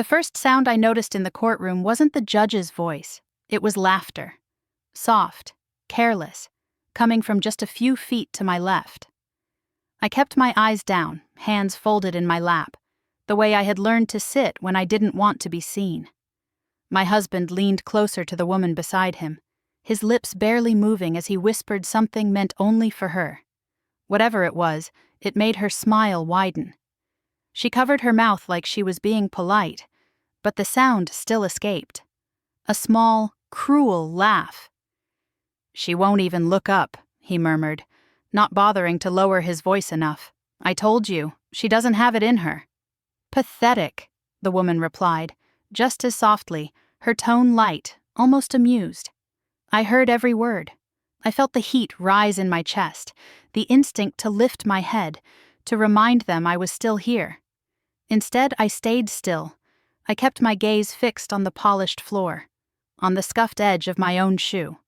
The first sound I noticed in the courtroom wasn't the judge's voice. It was laughter. Soft, careless, coming from just a few feet to my left. I kept my eyes down, hands folded in my lap, the way I had learned to sit when I didn't want to be seen. My husband leaned closer to the woman beside him, his lips barely moving as he whispered something meant only for her. Whatever it was, it made her smile widen. She covered her mouth like she was being polite, but the sound still escaped. A small, cruel laugh. "She won't even look up," he murmured, not bothering to lower his voice enough. "I told you, she doesn't have it in her." "Pathetic," the woman replied, just as softly, her tone light, almost amused. I heard every word. I felt the heat rise in my chest, the instinct to lift my head, to remind them I was still here. Instead, I stayed still. I kept my gaze fixed on the polished floor, on the scuffed edge of my own shoe.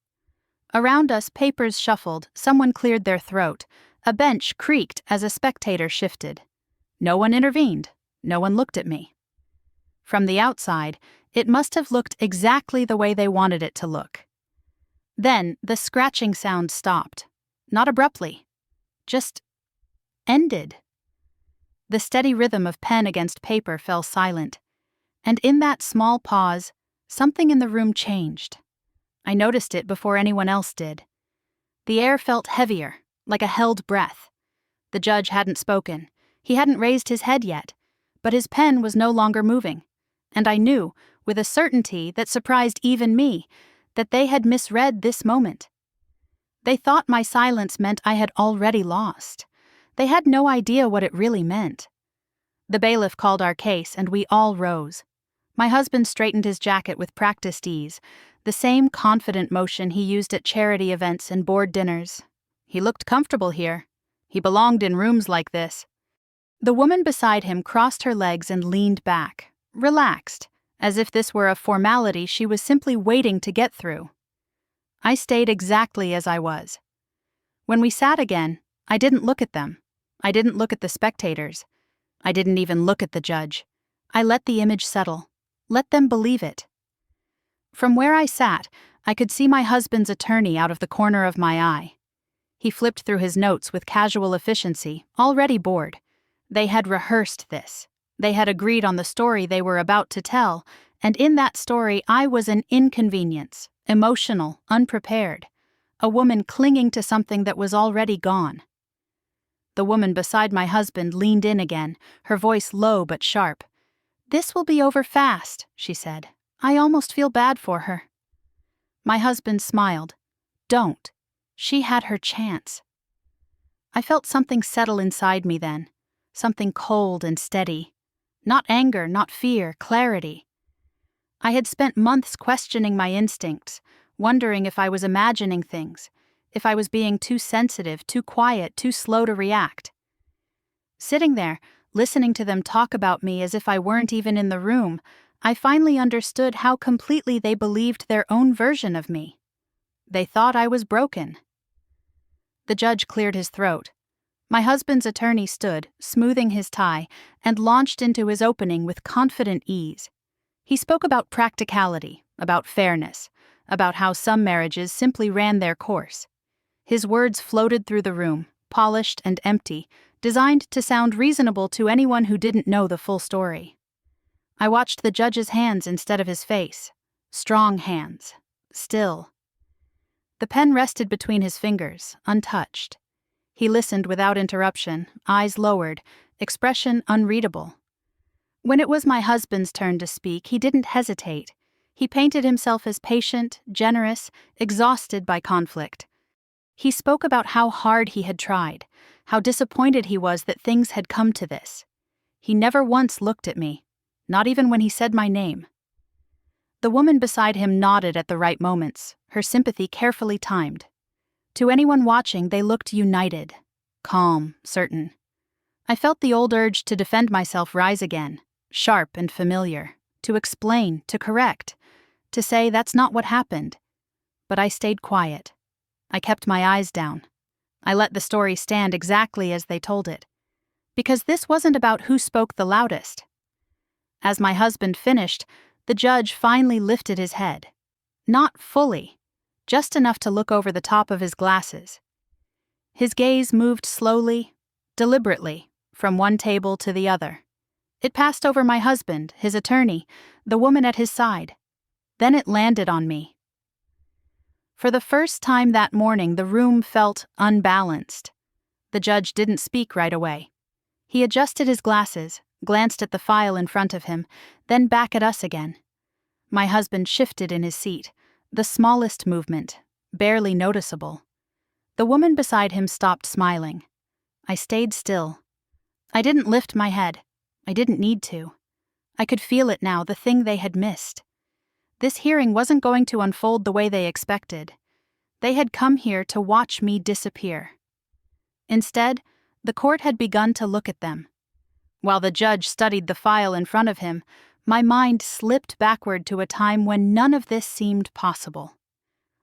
Around us, papers shuffled, someone cleared their throat, a bench creaked as a spectator shifted. No one intervened, no one looked at me. From the outside, it must have looked exactly the way they wanted it to look. Then, the scratching sound stopped. Not abruptly. Just ended. The steady rhythm of pen against paper fell silent. And in that small pause, something in the room changed. I noticed it before anyone else did. The air felt heavier, like a held breath. The judge hadn't spoken. He hadn't raised his head yet, but his pen was no longer moving. And I knew, with a certainty that surprised even me, that they had misread this moment. They thought my silence meant I had already lost. They had no idea what it really meant. The bailiff called our case, and we all rose. My husband straightened his jacket with practiced ease, the same confident motion he used at charity events and board dinners. He looked comfortable here. He belonged in rooms like this. The woman beside him crossed her legs and leaned back, relaxed, as if this were a formality she was simply waiting to get through. I stayed exactly as I was. When we sat again, I didn't look at them. I didn't look at the spectators. I didn't even look at the judge. I let the image settle. Let them believe it. From where I sat, I could see my husband's attorney out of the corner of my eye. He flipped through his notes with casual efficiency, already bored. They had rehearsed this. They had agreed on the story they were about to tell, and in that story I was an inconvenience, emotional, unprepared, a woman clinging to something that was already gone. The woman beside my husband leaned in again, her voice low but sharp. "This will be over fast," she said. "I almost feel bad for her." My husband smiled. "Don't. She had her chance." I felt something settle inside me then, something cold and steady. Not anger, not fear, clarity. I had spent months questioning my instincts, wondering if I was imagining things, if I was being too sensitive, too quiet, too slow to react. Sitting there, listening to them talk about me as if I weren't even in the room, I finally understood how completely they believed their own version of me. They thought I was broken. The judge cleared his throat. My husband's attorney stood, smoothing his tie, and launched into his opening with confident ease. He spoke about practicality, about fairness, about how some marriages simply ran their course. His words floated through the room, polished and empty, designed to sound reasonable to anyone who didn't know the full story. I watched the judge's hands instead of his face. Strong hands. Still. The pen rested between his fingers, untouched. He listened without interruption, eyes lowered, expression unreadable. When it was my husband's turn to speak, he didn't hesitate. He painted himself as patient, generous, exhausted by conflict. He spoke about how hard he had tried, how disappointed he was that things had come to this. He never once looked at me, not even when he said my name. The woman beside him nodded at the right moments, her sympathy carefully timed. To anyone watching, they looked united, calm, certain. I felt the old urge to defend myself rise again, sharp and familiar, to explain, to correct, to say that's not what happened. But I stayed quiet. I kept my eyes down. I let the story stand exactly as they told it. Because this wasn't about who spoke the loudest. As my husband finished, the judge finally lifted his head. Not fully, just enough to look over the top of his glasses. His gaze moved slowly, deliberately, from one table to the other. It passed over my husband, his attorney, the woman at his side. Then it landed on me. For the first time that morning, the room felt unbalanced. The judge didn't speak right away. He adjusted his glasses, glanced at the file in front of him, then back at us again. My husband shifted in his seat, the smallest movement, barely noticeable. The woman beside him stopped smiling. I stayed still. I didn't lift my head. I didn't need to. I could feel it now, the thing they had missed. This hearing wasn't going to unfold the way they expected. They had come here to watch me disappear. Instead, the court had begun to look at them. While the judge studied the file in front of him, my mind slipped backward to a time when none of this seemed possible.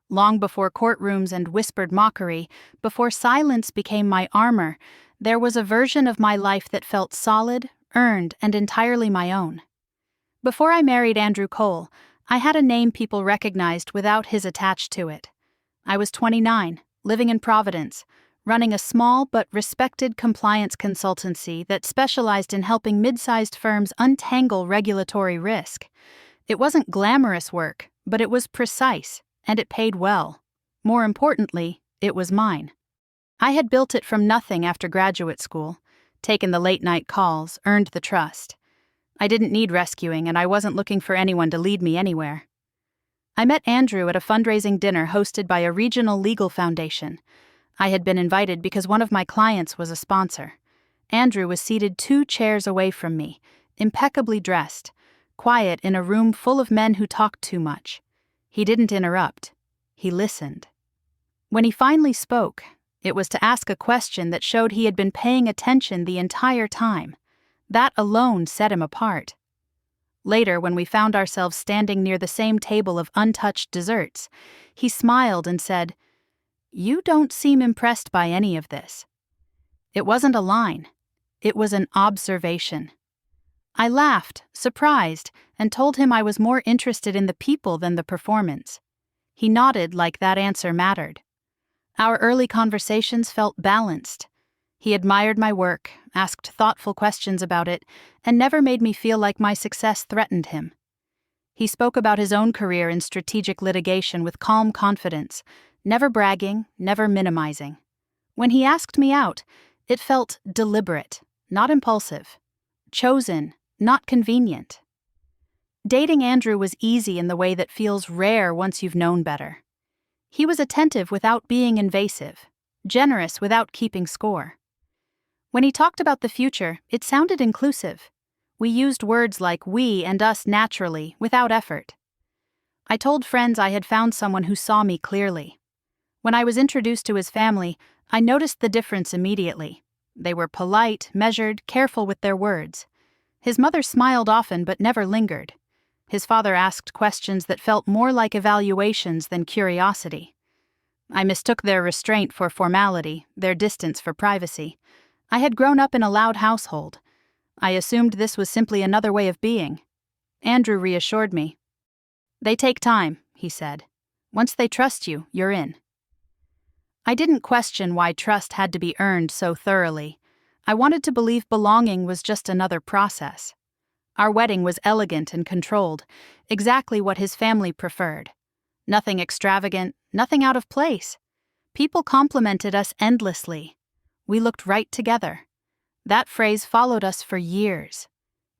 Long before courtrooms and whispered mockery, before silence became my armor, there was a version of my life that felt solid, earned, and entirely my own. Before I married Andrew Cole, I had a name people recognized without his attached to it. I was 29, living in Providence, running a small but respected compliance consultancy that specialized in helping mid-sized firms untangle regulatory risk. It wasn't glamorous work, but it was precise, and it paid well. More importantly, it was mine. I had built it from nothing after graduate school, taken the late-night calls, earned the trust. I didn't need rescuing, and I wasn't looking for anyone to lead me anywhere. I met Andrew at a fundraising dinner hosted by a regional legal foundation. I had been invited because one of my clients was a sponsor. Andrew was seated 2 chairs away from me, impeccably dressed, quiet in a room full of men who talked too much. He didn't interrupt. He listened. When he finally spoke, it was to ask a question that showed he had been paying attention the entire time. That alone set him apart. Later, when we found ourselves standing near the same table of untouched desserts, he smiled and said, "You don't seem impressed by any of this." It wasn't a line. It was an observation. I laughed, surprised, and told him I was more interested in the people than the performance. He nodded like that answer mattered. Our early conversations felt balanced. He admired my work, asked thoughtful questions about it, and never made me feel like my success threatened him. He spoke about his own career in strategic litigation with calm confidence, never bragging, never minimizing. When he asked me out, it felt deliberate, not impulsive. Chosen, not convenient. Dating Andrew was easy in the way that feels rare once you've known better. He was attentive without being invasive, generous without keeping score. When he talked about the future, it sounded inclusive. We used words like we and us naturally, without effort. I told friends I had found someone who saw me clearly. When I was introduced to his family, I noticed the difference immediately. They were polite, measured, careful with their words. His mother smiled often but never lingered. His father asked questions that felt more like evaluations than curiosity. I mistook their restraint for formality, their distance for privacy. I had grown up in a loud household. I assumed this was simply another way of being. Andrew reassured me. "They take time," he said. "Once they trust you, you're in." I didn't question why trust had to be earned so thoroughly. I wanted to believe belonging was just another process. Our wedding was elegant and controlled, exactly what his family preferred. Nothing extravagant, nothing out of place. People complimented us endlessly. We looked right together. That phrase followed us for years.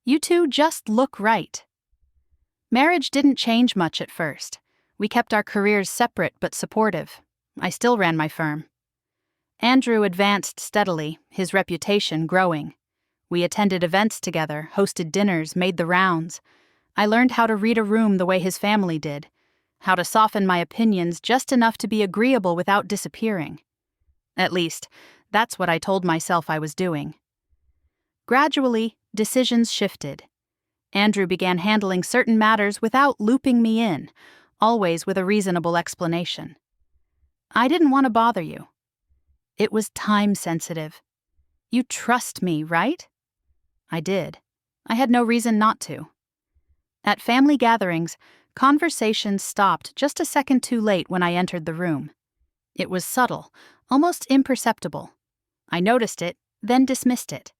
"You two just look right." Marriage didn't change much at first. We kept our careers separate but supportive. I still ran my firm. Andrew advanced steadily, his reputation growing. We attended events together, hosted dinners, made the rounds. I learned how to read a room the way his family did, how to soften my opinions just enough to be agreeable without disappearing. At least, that's what I told myself I was doing. Gradually, decisions shifted. Andrew began handling certain matters without looping me in, always with a reasonable explanation. "I didn't want to bother you." It was time-sensitive. "You trust me, right?" I did. I had no reason not to. At family gatherings, conversations stopped just a second too late when I entered the room. It was subtle, almost imperceptible. I noticed it, then dismissed it.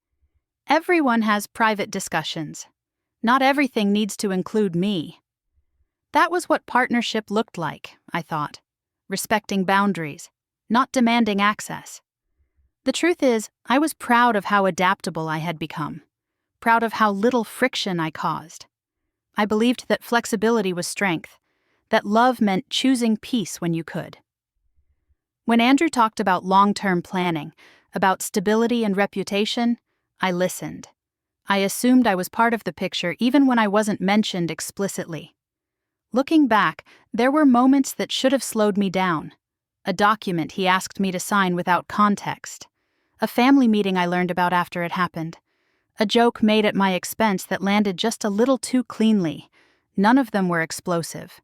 Everyone has private discussions. Not everything needs to include me. That was what partnership looked like, I thought. Respecting boundaries, not demanding access. The truth is, I was proud of how adaptable I had become. Proud of how little friction I caused. I believed that flexibility was strength, that love meant choosing peace when you could. When Andrew talked about long-term planning, about stability and reputation, I listened. I assumed I was part of the picture even when I wasn't mentioned explicitly. Looking back, there were moments that should have slowed me down. A document he asked me to sign without context. A family meeting I learned about after it happened. A joke made at my expense that landed just a little too cleanly. None of them were explosive.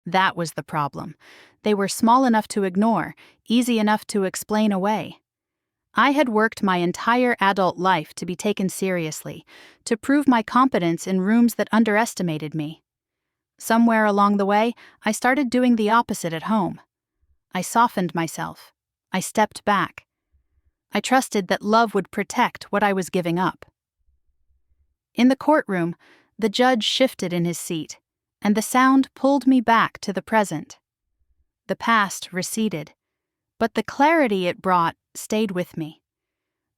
That was the problem. They were small enough to ignore, easy enough to explain away. I had worked my entire adult life to be taken seriously, to prove my competence in rooms that underestimated me. Somewhere along the way, I started doing the opposite at home. I softened myself. I stepped back. I trusted that love would protect what I was giving up. In the courtroom, the judge shifted in his seat, and the sound pulled me back to the present. The past receded, but the clarity it brought stayed with me.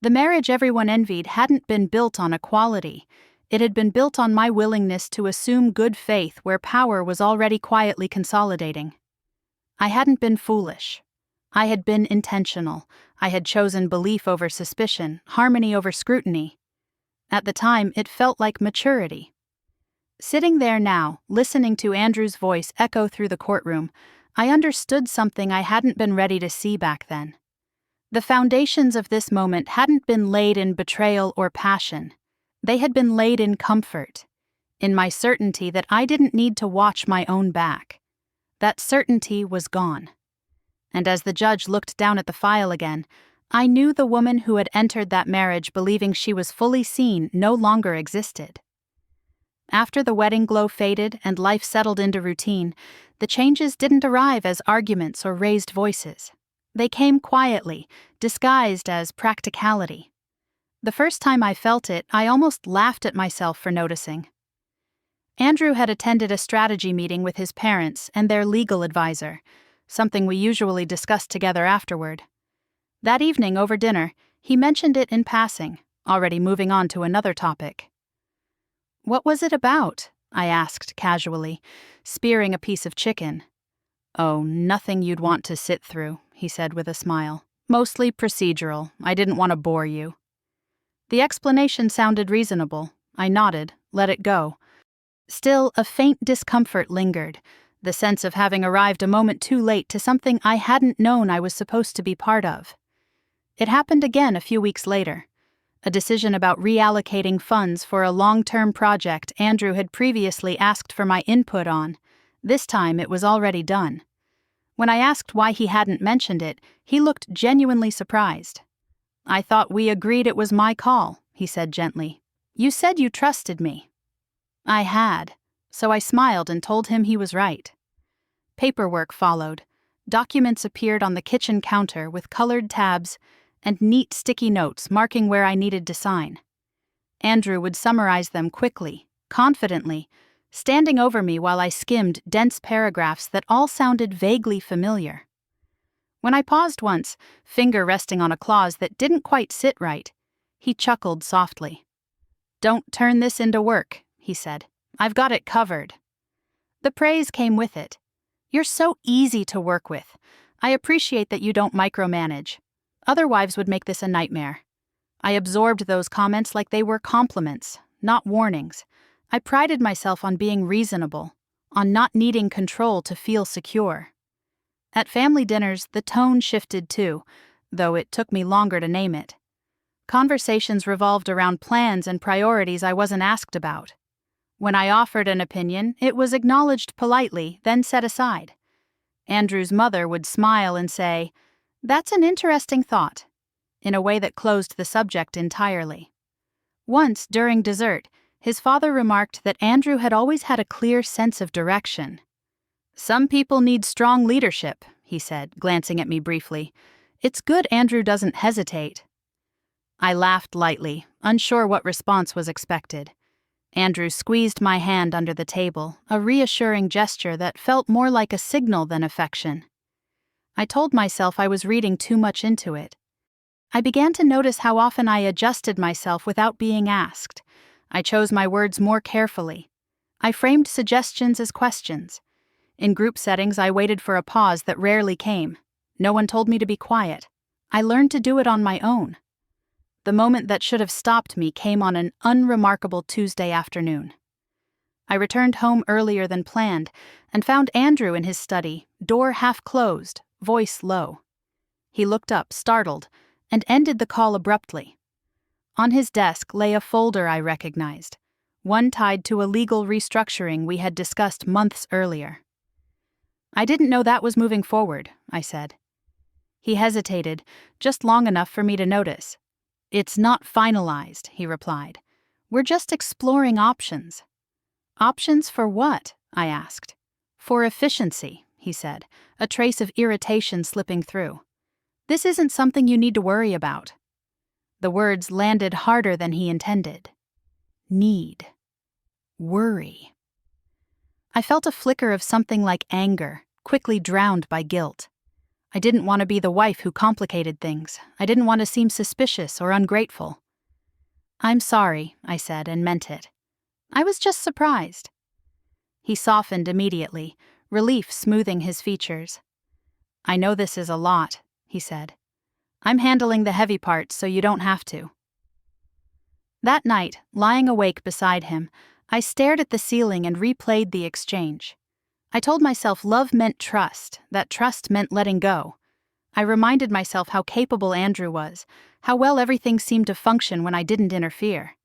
The marriage everyone envied hadn't been built on equality. It had been built on my willingness to assume good faith where power was already quietly consolidating. I hadn't been foolish. I had been intentional. I had chosen belief over suspicion, harmony over scrutiny. At the time, it felt like maturity. Sitting there now, listening to Andrew's voice echo through the courtroom, I understood something I hadn't been ready to see back then. The foundations of this moment hadn't been laid in betrayal or passion. They had been laid in comfort, in my certainty that I didn't need to watch my own back. That certainty was gone. And as the judge looked down at the file again, I knew the woman who had entered that marriage believing she was fully seen no longer existed. After the wedding glow faded and life settled into routine, the changes didn't arrive as arguments or raised voices. They came quietly, disguised as practicality. The first time I felt it, I almost laughed at myself for noticing. Andrew had attended a strategy meeting with his parents and their legal advisor, something we usually discussed together afterward. That evening over dinner, he mentioned it in passing, already moving on to another topic. "What was it about?" I asked casually, spearing a piece of chicken. "Oh, nothing you'd want to sit through," he said with a smile. "Mostly procedural. I didn't want to bore you." The explanation sounded reasonable. I nodded, let it go. Still, a faint discomfort lingered, the sense of having arrived a moment too late to something I hadn't known I was supposed to be part of. It happened again a few weeks later. A decision about reallocating funds for a long-term project Andrew had previously asked for my input on. This time it was already done. When I asked why he hadn't mentioned it, he looked genuinely surprised. "I thought we agreed it was my call," he said gently. "You said you trusted me." I had, so I smiled and told him he was right. Paperwork followed. Documents appeared on the kitchen counter with colored tabs and neat sticky notes marking where I needed to sign. Andrew would summarize them quickly, confidently, standing over me while I skimmed dense paragraphs that all sounded vaguely familiar. When I paused once, finger resting on a clause that didn't quite sit right, he chuckled softly. "Don't turn this into work," he said. "I've got it covered." The praise came with it. "You're so easy to work with. I appreciate that you don't micromanage. Other wives would make this a nightmare." I absorbed those comments like they were compliments, not warnings. I prided myself on being reasonable, on not needing control to feel secure. At family dinners, the tone shifted too, though it took me longer to name it. Conversations revolved around plans and priorities I wasn't asked about. When I offered an opinion, it was acknowledged politely, then set aside. Andrew's mother would smile and say, "That's an interesting thought," in a way that closed the subject entirely. Once, during dessert, His father remarked that Andrew had always had a clear sense of direction. "Some people need strong leadership," he said, glancing at me briefly. "It's good Andrew doesn't hesitate." I laughed lightly, unsure what response was expected. Andrew squeezed my hand under the table, a reassuring gesture that felt more like a signal than affection. I told myself I was reading too much into it. I began to notice how often I adjusted myself without being asked. I chose my words more carefully. I framed suggestions as questions. In group settings, I waited for a pause that rarely came. No one told me to be quiet. I learned to do it on my own. The moment that should have stopped me came on an unremarkable Tuesday afternoon. I returned home earlier than planned and found Andrew in his study, door half closed, voice low. He looked up, startled, and ended the call abruptly. On his desk lay a folder I recognized, one tied to a legal restructuring we had discussed months earlier. "I didn't know that was moving forward," I said. He hesitated, just long enough for me to notice. "It's not finalized," he replied. "We're just exploring options." "Options for what?" I asked. "For efficiency," he said, a trace of irritation slipping through. "This isn't something you need to worry about." The words landed harder than he intended. Need. Worry. I felt a flicker of something like anger, quickly drowned by guilt. I didn't want to be the wife who complicated things. I didn't want to seem suspicious or ungrateful. "I'm sorry," I said, and meant it. "I was just surprised." He softened immediately, relief smoothing his features. "I know this is a lot," he said. "I'm handling the heavy parts so you don't have to." That night, lying awake beside him, I stared at the ceiling and replayed the exchange. I told myself love meant trust, that trust meant letting go. I reminded myself how capable Andrew was, how well everything seemed to function when I didn't interfere.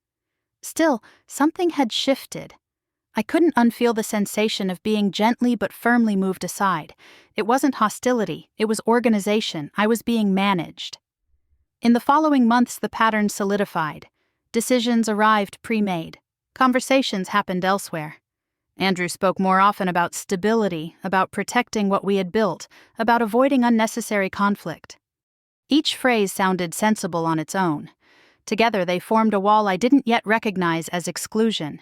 Still, something had shifted. I couldn't unfeel the sensation of being gently but firmly moved aside. It wasn't hostility, it was organization. I was being managed. In the following months, the pattern solidified. Decisions arrived pre-made. Conversations happened elsewhere. Andrew spoke more often about stability, about protecting what we had built, about avoiding unnecessary conflict. Each phrase sounded sensible on its own. Together they formed a wall I didn't yet recognize as exclusion.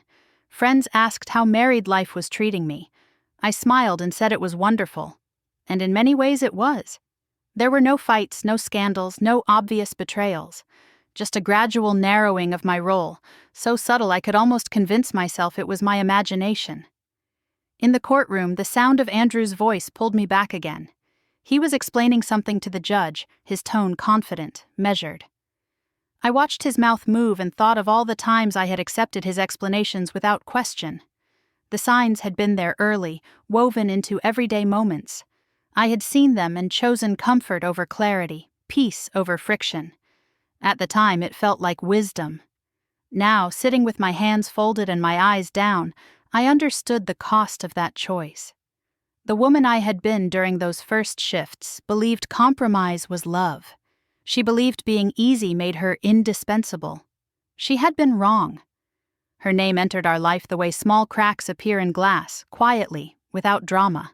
Friends asked how married life was treating me. I smiled and said it was wonderful. And in many ways it was. There were no fights, no scandals, no obvious betrayals. Just a gradual narrowing of my role, so subtle I could almost convince myself it was my imagination. In the courtroom, the sound of Andrew's voice pulled me back again. He was explaining something to the judge, his tone confident, measured. I watched his mouth move and thought of all the times I had accepted his explanations without question. The signs had been there early, woven into everyday moments. I had seen them and chosen comfort over clarity, peace over friction. At the time, it felt like wisdom. Now, sitting with my hands folded and my eyes down, I understood the cost of that choice. The woman I had been during those first shifts believed compromise was love. She believed being easy made her indispensable. She had been wrong. Her name entered our life the way small cracks appear in glass, quietly, without drama.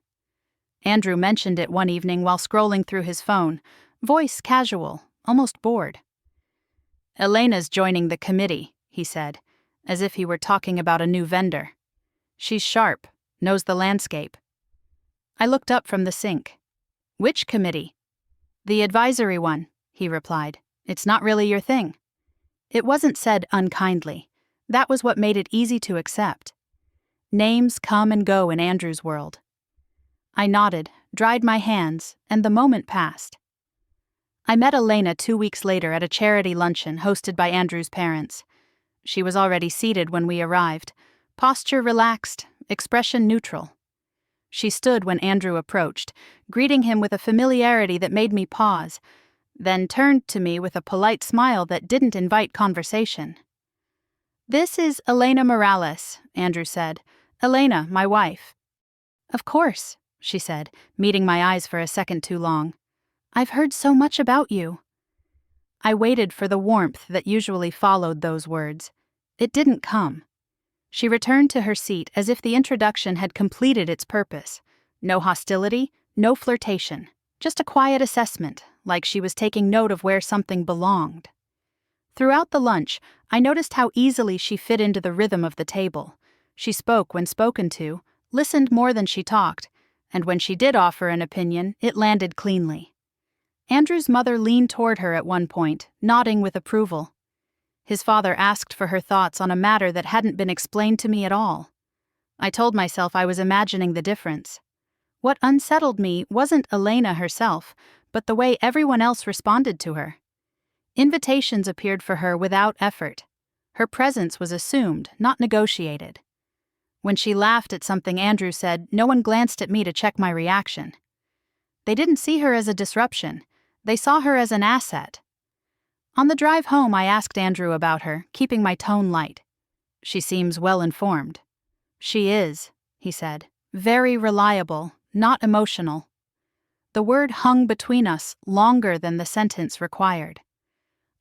Andrew mentioned it one evening while scrolling through his phone, voice casual, almost bored. "Elena's joining the committee," he said, as if he were talking about a new vendor. "She's sharp, knows the landscape." I looked up from the sink. "Which committee?" "The advisory one," he replied. "It's not really your thing." It wasn't said unkindly. That was what made it easy to accept. Names come and go in Andrew's world. I nodded, dried my hands, and the moment passed. I met Elena 2 weeks later at a charity luncheon hosted by Andrew's parents. She was already seated when we arrived, posture relaxed, expression neutral. She stood when Andrew approached, greeting him with a familiarity that made me pause, then turned to me with a polite smile that didn't invite conversation. "This is Elena Morales," Andrew said. "Elena, my wife." "Of course," she said, meeting my eyes for a second too long. "I've heard so much about you." I waited for the warmth that usually followed those words. It didn't come. She returned to her seat as if the introduction had completed its purpose. No hostility, no flirtation, just a quiet assessment, like she was taking note of where something belonged. Throughout the lunch, I noticed how easily she fit into the rhythm of the table. She spoke when spoken to, listened more than she talked, and when she did offer an opinion, it landed cleanly. Andrew's mother leaned toward her at one point, nodding with approval. His father asked for her thoughts on a matter that hadn't been explained to me at all. I told myself I was imagining the difference. What unsettled me wasn't Elena herself, but the way everyone else responded to her. Invitations appeared for her without effort. Her presence was assumed, not negotiated. When she laughed at something Andrew said, no one glanced at me to check my reaction. They didn't see her as a disruption. They saw her as an asset. On the drive home, I asked Andrew about her, keeping my tone light. "She seems well informed." "She is," he said. "Very reliable, not emotional." The word hung between us longer than the sentence required.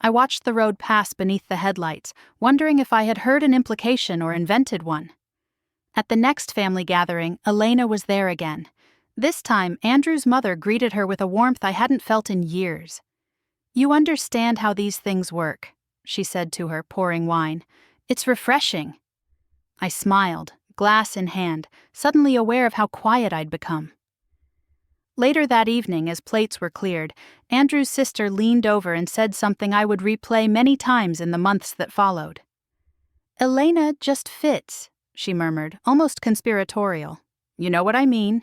I watched the road pass beneath the headlights, wondering if I had heard an implication or invented one. At the next family gathering, Elena was there again. This time, Andrew's mother greeted her with a warmth I hadn't felt in years. "You understand how these things work," she said to her, pouring wine. "It's refreshing." I smiled, glass in hand, suddenly aware of how quiet I'd become. Later that evening, as plates were cleared, Andrew's sister leaned over and said something I would replay many times in the months that followed. "Elena just fits," she murmured, almost conspiratorial. "You know what I mean."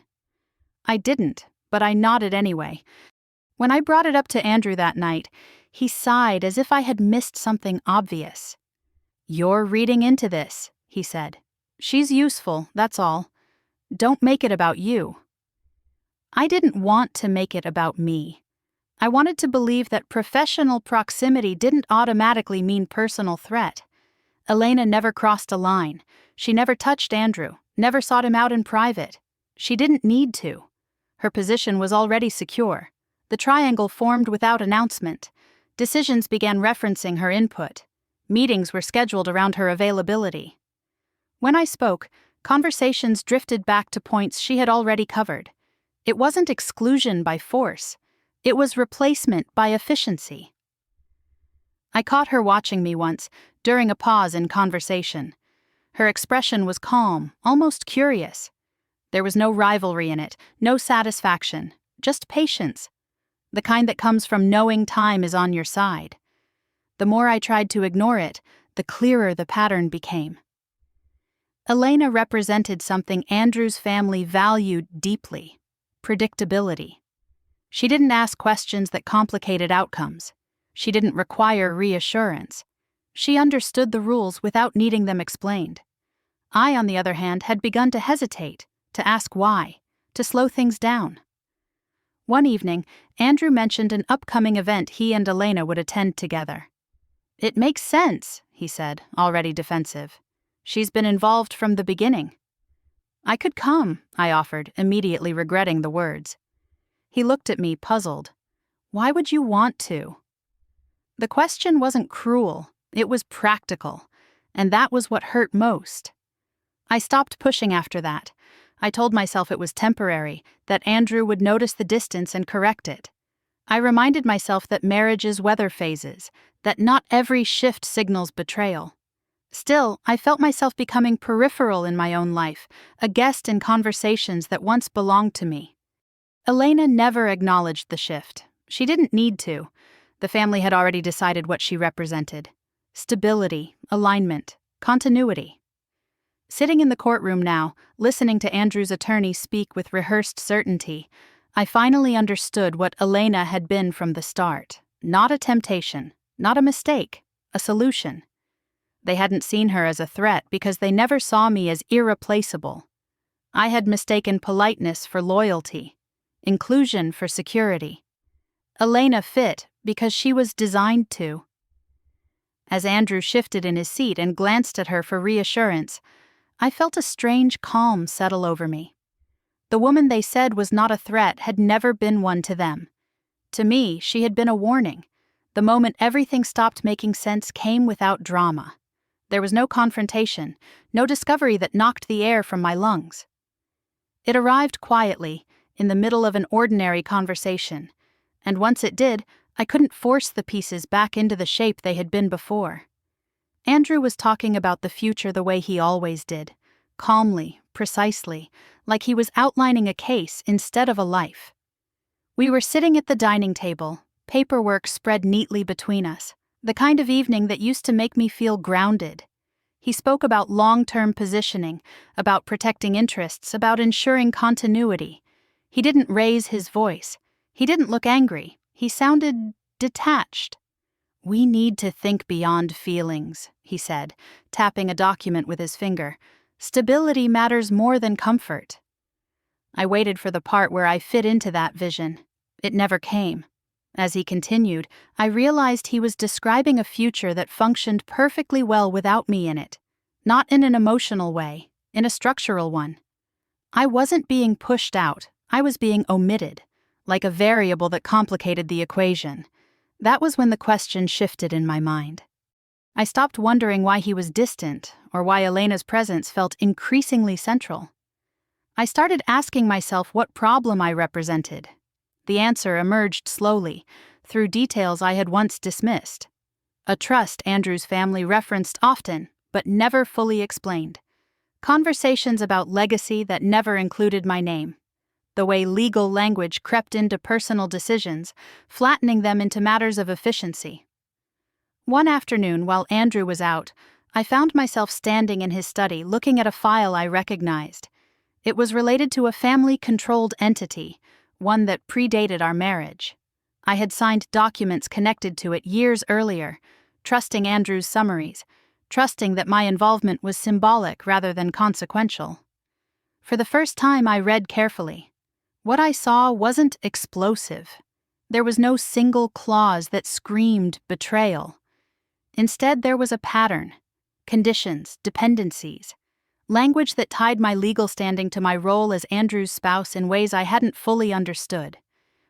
I didn't, but I nodded anyway. When I brought it up to Andrew that night, he sighed as if I had missed something obvious. "You're reading into this," he said. "She's useful, that's all. Don't make it about you." I didn't want to make it about me. I wanted to believe that professional proximity didn't automatically mean personal threat. Elena never crossed a line. She never touched Andrew, never sought him out in private. She didn't need to. Her position was already secure. The triangle formed without announcement. Decisions began referencing her input. Meetings were scheduled around her availability. When I spoke, conversations drifted back to points she had already covered. It wasn't exclusion by force. It was replacement by efficiency. I caught her watching me once, during a pause in conversation. Her expression was calm, almost curious. There was no rivalry in it, no satisfaction, just patience. The kind that comes from knowing time is on your side. The more I tried to ignore it, the clearer the pattern became. Elena represented something Andrew's family valued deeply: predictability. She didn't ask questions that complicated outcomes. She didn't require reassurance. She understood the rules without needing them explained. I, on the other hand, had begun to hesitate, to ask why, to slow things down. One evening, Andrew mentioned an upcoming event he and Elena would attend together. "It makes sense," he said, already defensive. "She's been involved from the beginning." "I could come," I offered, immediately regretting the words. He looked at me, puzzled. "Why would you want to?" The question wasn't cruel, it was practical, and that was what hurt most. I stopped pushing after that. I told myself it was temporary, that Andrew would notice the distance and correct it. I reminded myself that marriage is weather phases, that not every shift signals betrayal. Still, I felt myself becoming peripheral in my own life, a guest in conversations that once belonged to me. Elena never acknowledged the shift. She didn't need to. The family had already decided what she represented: stability, alignment, continuity. Sitting in the courtroom now, listening to Andrew's attorney speak with rehearsed certainty, I finally understood what Elena had been from the start. Not a temptation, not a mistake, a solution. They hadn't seen her as a threat because they never saw me as irreplaceable. I had mistaken politeness for loyalty, inclusion for security. Elena fit because she was designed to. As Andrew shifted in his seat and glanced at her for reassurance, I felt a strange calm settle over me. The woman they said was not a threat had never been one to them. To me, she had been a warning. The moment everything stopped making sense came without drama. There was no confrontation, no discovery that knocked the air from my lungs. It arrived quietly, in the middle of an ordinary conversation, and once it did, I couldn't force the pieces back into the shape they had been before. Andrew was talking about the future the way he always did, calmly, precisely, like he was outlining a case instead of a life. We were sitting at the dining table, paperwork spread neatly between us, the kind of evening that used to make me feel grounded. He spoke about long-term positioning, about protecting interests, about ensuring continuity. He didn't raise his voice. He didn't look angry. He sounded detached. "We need to think beyond feelings," he said, tapping a document with his finger. "Stability matters more than comfort." I waited for the part where I fit into that vision. It never came. As he continued, I realized he was describing a future that functioned perfectly well without me in it. Not in an emotional way, in a structural one. I wasn't being pushed out, I was being omitted, like a variable that complicated the equation. That was when the question shifted in my mind. I stopped wondering why he was distant, or why Elena's presence felt increasingly central. I started asking myself what problem I represented. The answer emerged slowly, through details I had once dismissed. A trust Andrew's family referenced often, but never fully explained. Conversations about legacy that never included my name. The way legal language crept into personal decisions, flattening them into matters of efficiency. One afternoon, while Andrew was out, I found myself standing in his study looking at a file I recognized. It was related to a family-controlled entity, one that predated our marriage. I had signed documents connected to it years earlier, trusting Andrew's summaries, trusting that my involvement was symbolic rather than consequential. For the first time, I read carefully. What I saw wasn't explosive. There was no single clause that screamed betrayal. Instead, there was a pattern, conditions, dependencies, language that tied my legal standing to my role as Andrew's spouse in ways I hadn't fully understood,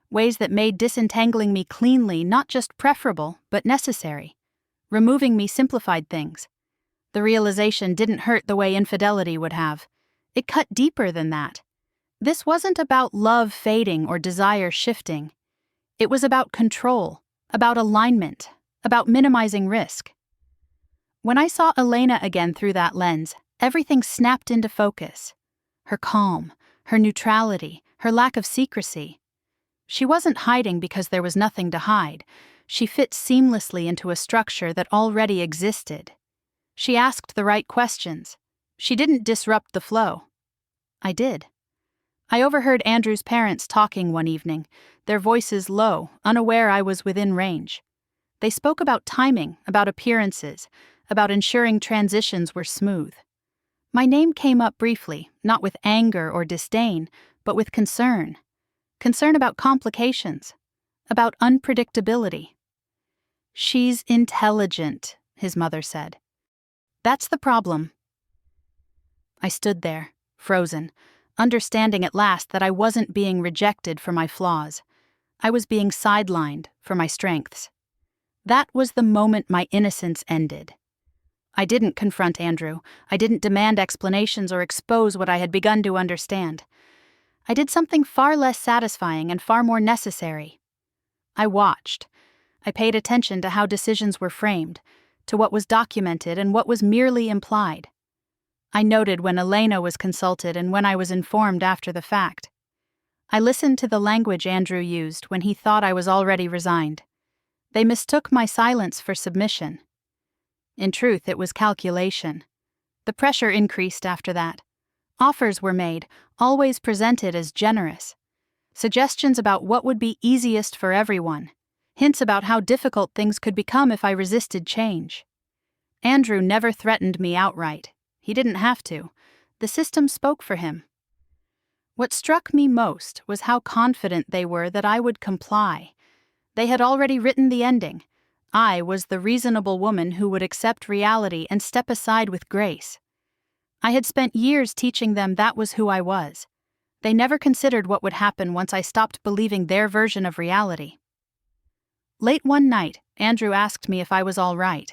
ways that made disentangling me cleanly not just preferable, but necessary. Removing me simplified things. The realization didn't hurt the way infidelity would have. It cut deeper than that. This wasn't about love fading or desire shifting. It was about control, about alignment, about minimizing risk. When I saw Elena again through that lens, everything snapped into focus. Her calm, her neutrality, her lack of secrecy. She wasn't hiding because there was nothing to hide. She fit seamlessly into a structure that already existed. She asked the right questions. She didn't disrupt the flow. I did. I overheard Andrew's parents talking one evening, their voices low, unaware I was within range. They spoke about timing, about appearances, about ensuring transitions were smooth. My name came up briefly, not with anger or disdain, but with concern. Concern about complications, about unpredictability. "She's intelligent," his mother said. "That's the problem." I stood there, frozen, understanding at last that I wasn't being rejected for my flaws. I was being sidelined for my strengths. That was the moment my innocence ended. I didn't confront Andrew. I didn't demand explanations or expose what I had begun to understand. I did something far less satisfying and far more necessary. I watched. I paid attention to how decisions were framed, to what was documented and what was merely implied. I noted when Elena was consulted and when I was informed after the fact. I listened to the language Andrew used when he thought I was already resigned. They mistook my silence for submission. In truth, it was calculation. The pressure increased after that. Offers were made, always presented as generous. Suggestions about what would be easiest for everyone. Hints about how difficult things could become if I resisted change. Andrew never threatened me outright. He didn't have to. The system spoke for him. What struck me most was how confident they were that I would comply. They had already written the ending. I was the reasonable woman who would accept reality and step aside with grace. I had spent years teaching them that was who I was. They never considered what would happen once I stopped believing their version of reality. Late one night, Andrew asked me if I was all right.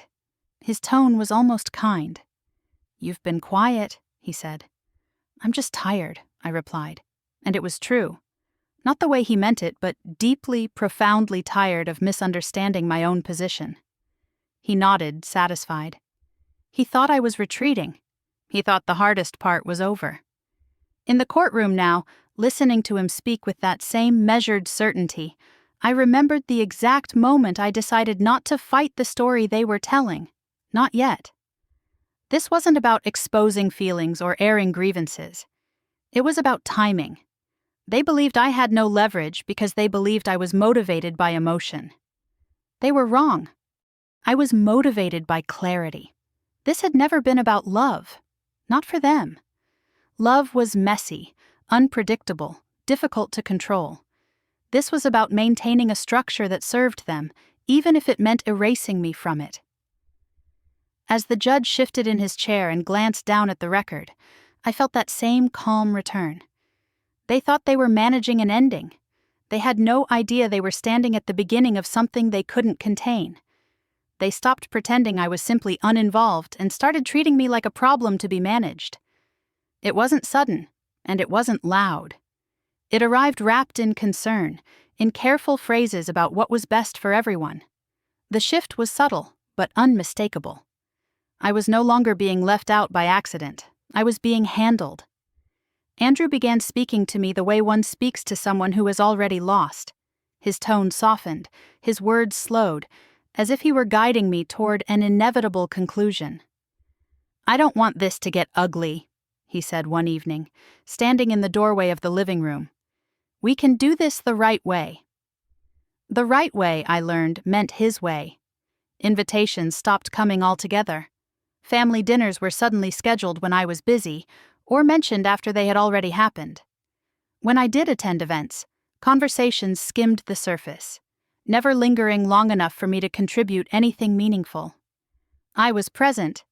His tone was almost kind. "You've been quiet," he said. "I'm just tired," I replied. And it was true. Not the way he meant it, but deeply, profoundly tired of misunderstanding my own position. He nodded, satisfied. He thought I was retreating. He thought the hardest part was over. In the courtroom now, listening to him speak with that same measured certainty, I remembered the exact moment I decided not to fight the story they were telling. Not yet. This wasn't about exposing feelings or airing grievances. It was about timing. They believed I had no leverage because they believed I was motivated by emotion. They were wrong. I was motivated by clarity. This had never been about love. Not for them. Love was messy, unpredictable, difficult to control. This was about maintaining a structure that served them, even if it meant erasing me from it. As the judge shifted in his chair and glanced down at the record, I felt that same calm return. They thought they were managing an ending. They had no idea they were standing at the beginning of something they couldn't contain. They stopped pretending I was simply uninvolved and started treating me like a problem to be managed. It wasn't sudden, and it wasn't loud. It arrived wrapped in concern, in careful phrases about what was best for everyone. The shift was subtle, but unmistakable. I was no longer being left out by accident. I was being handled. Andrew began speaking to me the way one speaks to someone who is already lost. His tone softened, his words slowed, as if he were guiding me toward an inevitable conclusion. "I don't want this to get ugly," he said one evening, standing in the doorway of the living room. "We can do this the right way." The right way, I learned, meant his way. Invitations stopped coming altogether. Family dinners were suddenly scheduled when I was busy, or mentioned after they had already happened. When I did attend events, conversations skimmed the surface, never lingering long enough for me to contribute anything meaningful. I was present,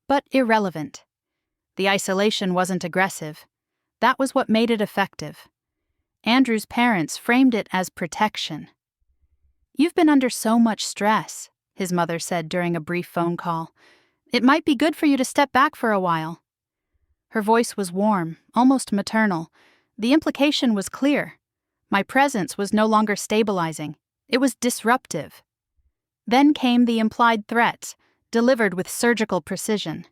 but irrelevant. The isolation wasn't aggressive. That was what made it effective. Andrew's parents framed it as protection. "You've been under so much stress," his mother said during a brief phone call. "It might be good for you to step back for a while." Her voice was warm, almost maternal. The implication was clear. My presence was no longer stabilizing. It was disruptive. Then came the implied threats, delivered with surgical precision.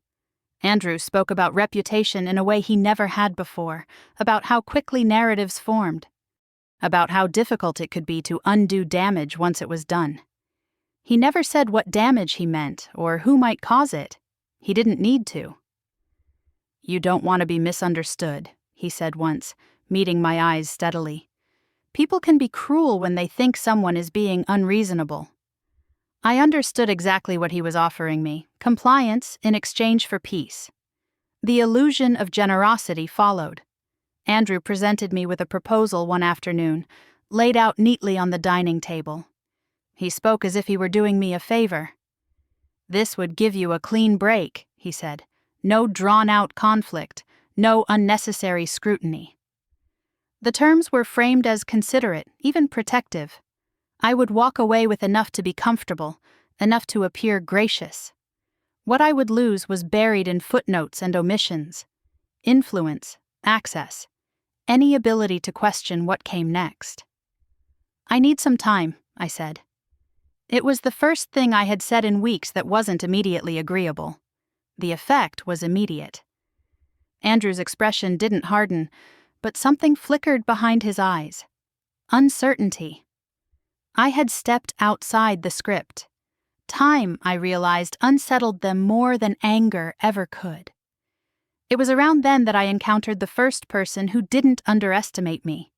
Andrew spoke about reputation in a way he never had before, about how quickly narratives formed, about how difficult it could be to undo damage once it was done. He never said what damage he meant or who might cause it. He didn't need to. "You don't want to be misunderstood," he said once, meeting my eyes steadily. "People can be cruel when they think someone is being unreasonable." I understood exactly what he was offering me: compliance in exchange for peace. The illusion of generosity followed. Andrew presented me with a proposal one afternoon, laid out neatly on the dining table. He spoke as if he were doing me a favor. "This would give you a clean break," he said. "No drawn-out conflict, no unnecessary scrutiny." The terms were framed as considerate, even protective. I would walk away with enough to be comfortable, enough to appear gracious. What I would lose was buried in footnotes and omissions. Influence, access, any ability to question what came next. "I need some time," I said. It was the first thing I had said in weeks that wasn't immediately agreeable. The effect was immediate. Andrew's expression didn't harden, but something flickered behind his eyes. Uncertainty. I had stepped outside the script. Time, I realized, unsettled them more than anger ever could. It was around then that I encountered the first person who didn't underestimate me.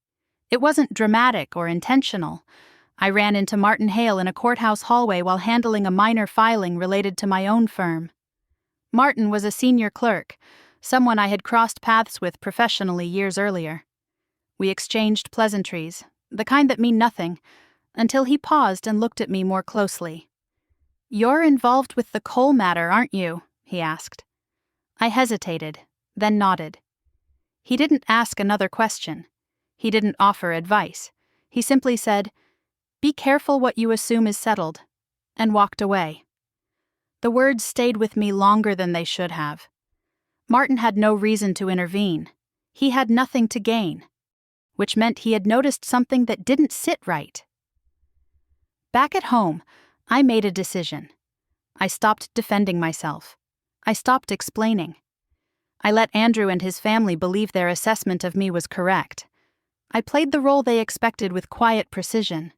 It wasn't dramatic or intentional. I ran into Martin Hale in a courthouse hallway while handling a minor filing related to my own firm. Martin was a senior clerk, someone I had crossed paths with professionally years earlier. We exchanged pleasantries, the kind that mean nothing, until he paused and looked at me more closely. "You're involved with the coal matter, aren't you?" he asked. I hesitated, then nodded. He didn't ask another question. He didn't offer advice. He simply said, "Be careful what you assume is settled," and walked away. The words stayed with me longer than they should have. Martin had no reason to intervene. He had nothing to gain, which meant he had noticed something that didn't sit right. Back at home, I made a decision. I stopped defending myself. I stopped explaining. I let Andrew and his family believe their assessment of me was correct. I played the role they expected with quiet precision.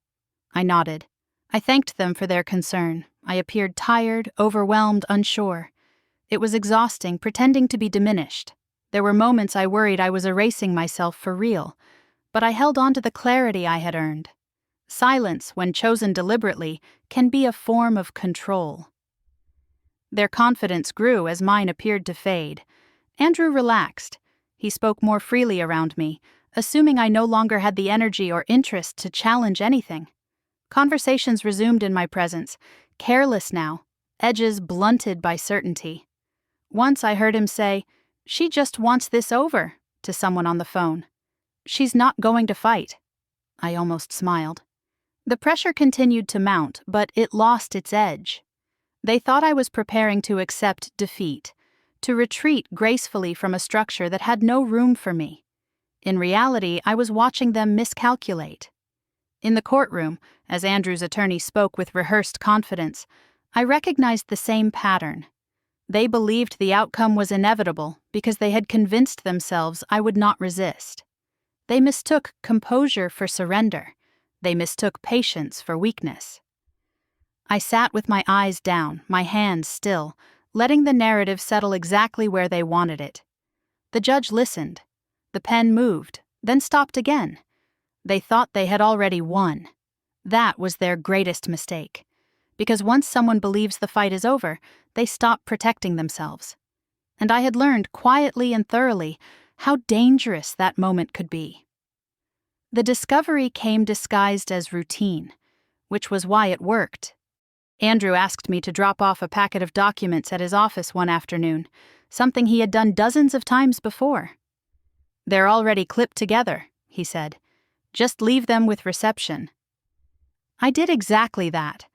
I nodded. I thanked them for their concern. I appeared tired, overwhelmed, unsure. It was exhausting, pretending to be diminished. There were moments I worried I was erasing myself for real, but I held on to the clarity I had earned. Silence, when chosen deliberately, can be a form of control. Their confidence grew as mine appeared to fade. Andrew relaxed. He spoke more freely around me, assuming I no longer had the energy or interest to challenge anything. Conversations resumed in my presence, careless now, edges blunted by certainty. Once I heard him say, "She just wants this over," to someone on the phone. "She's not going to fight." I almost smiled. The pressure continued to mount, but it lost its edge. They thought I was preparing to accept defeat, to retreat gracefully from a structure that had no room for me. In reality, I was watching them miscalculate. In the courtroom, as Andrew's attorney spoke with rehearsed confidence, I recognized the same pattern. They believed the outcome was inevitable because they had convinced themselves I would not resist. They mistook composure for surrender. They mistook patience for weakness. I sat with my eyes down, my hands still, letting the narrative settle exactly where they wanted it. The judge listened. The pen moved, then stopped again. They thought they had already won. That was their greatest mistake. Because once someone believes the fight is over, they stop protecting themselves. And I had learned quietly and thoroughly how dangerous that moment could be. The discovery came disguised as routine, which was why it worked. Andrew asked me to drop off a packet of documents at his office one afternoon, something he had done dozens of times before. "They're already clipped together," he said. "Just leave them with reception." I did exactly that.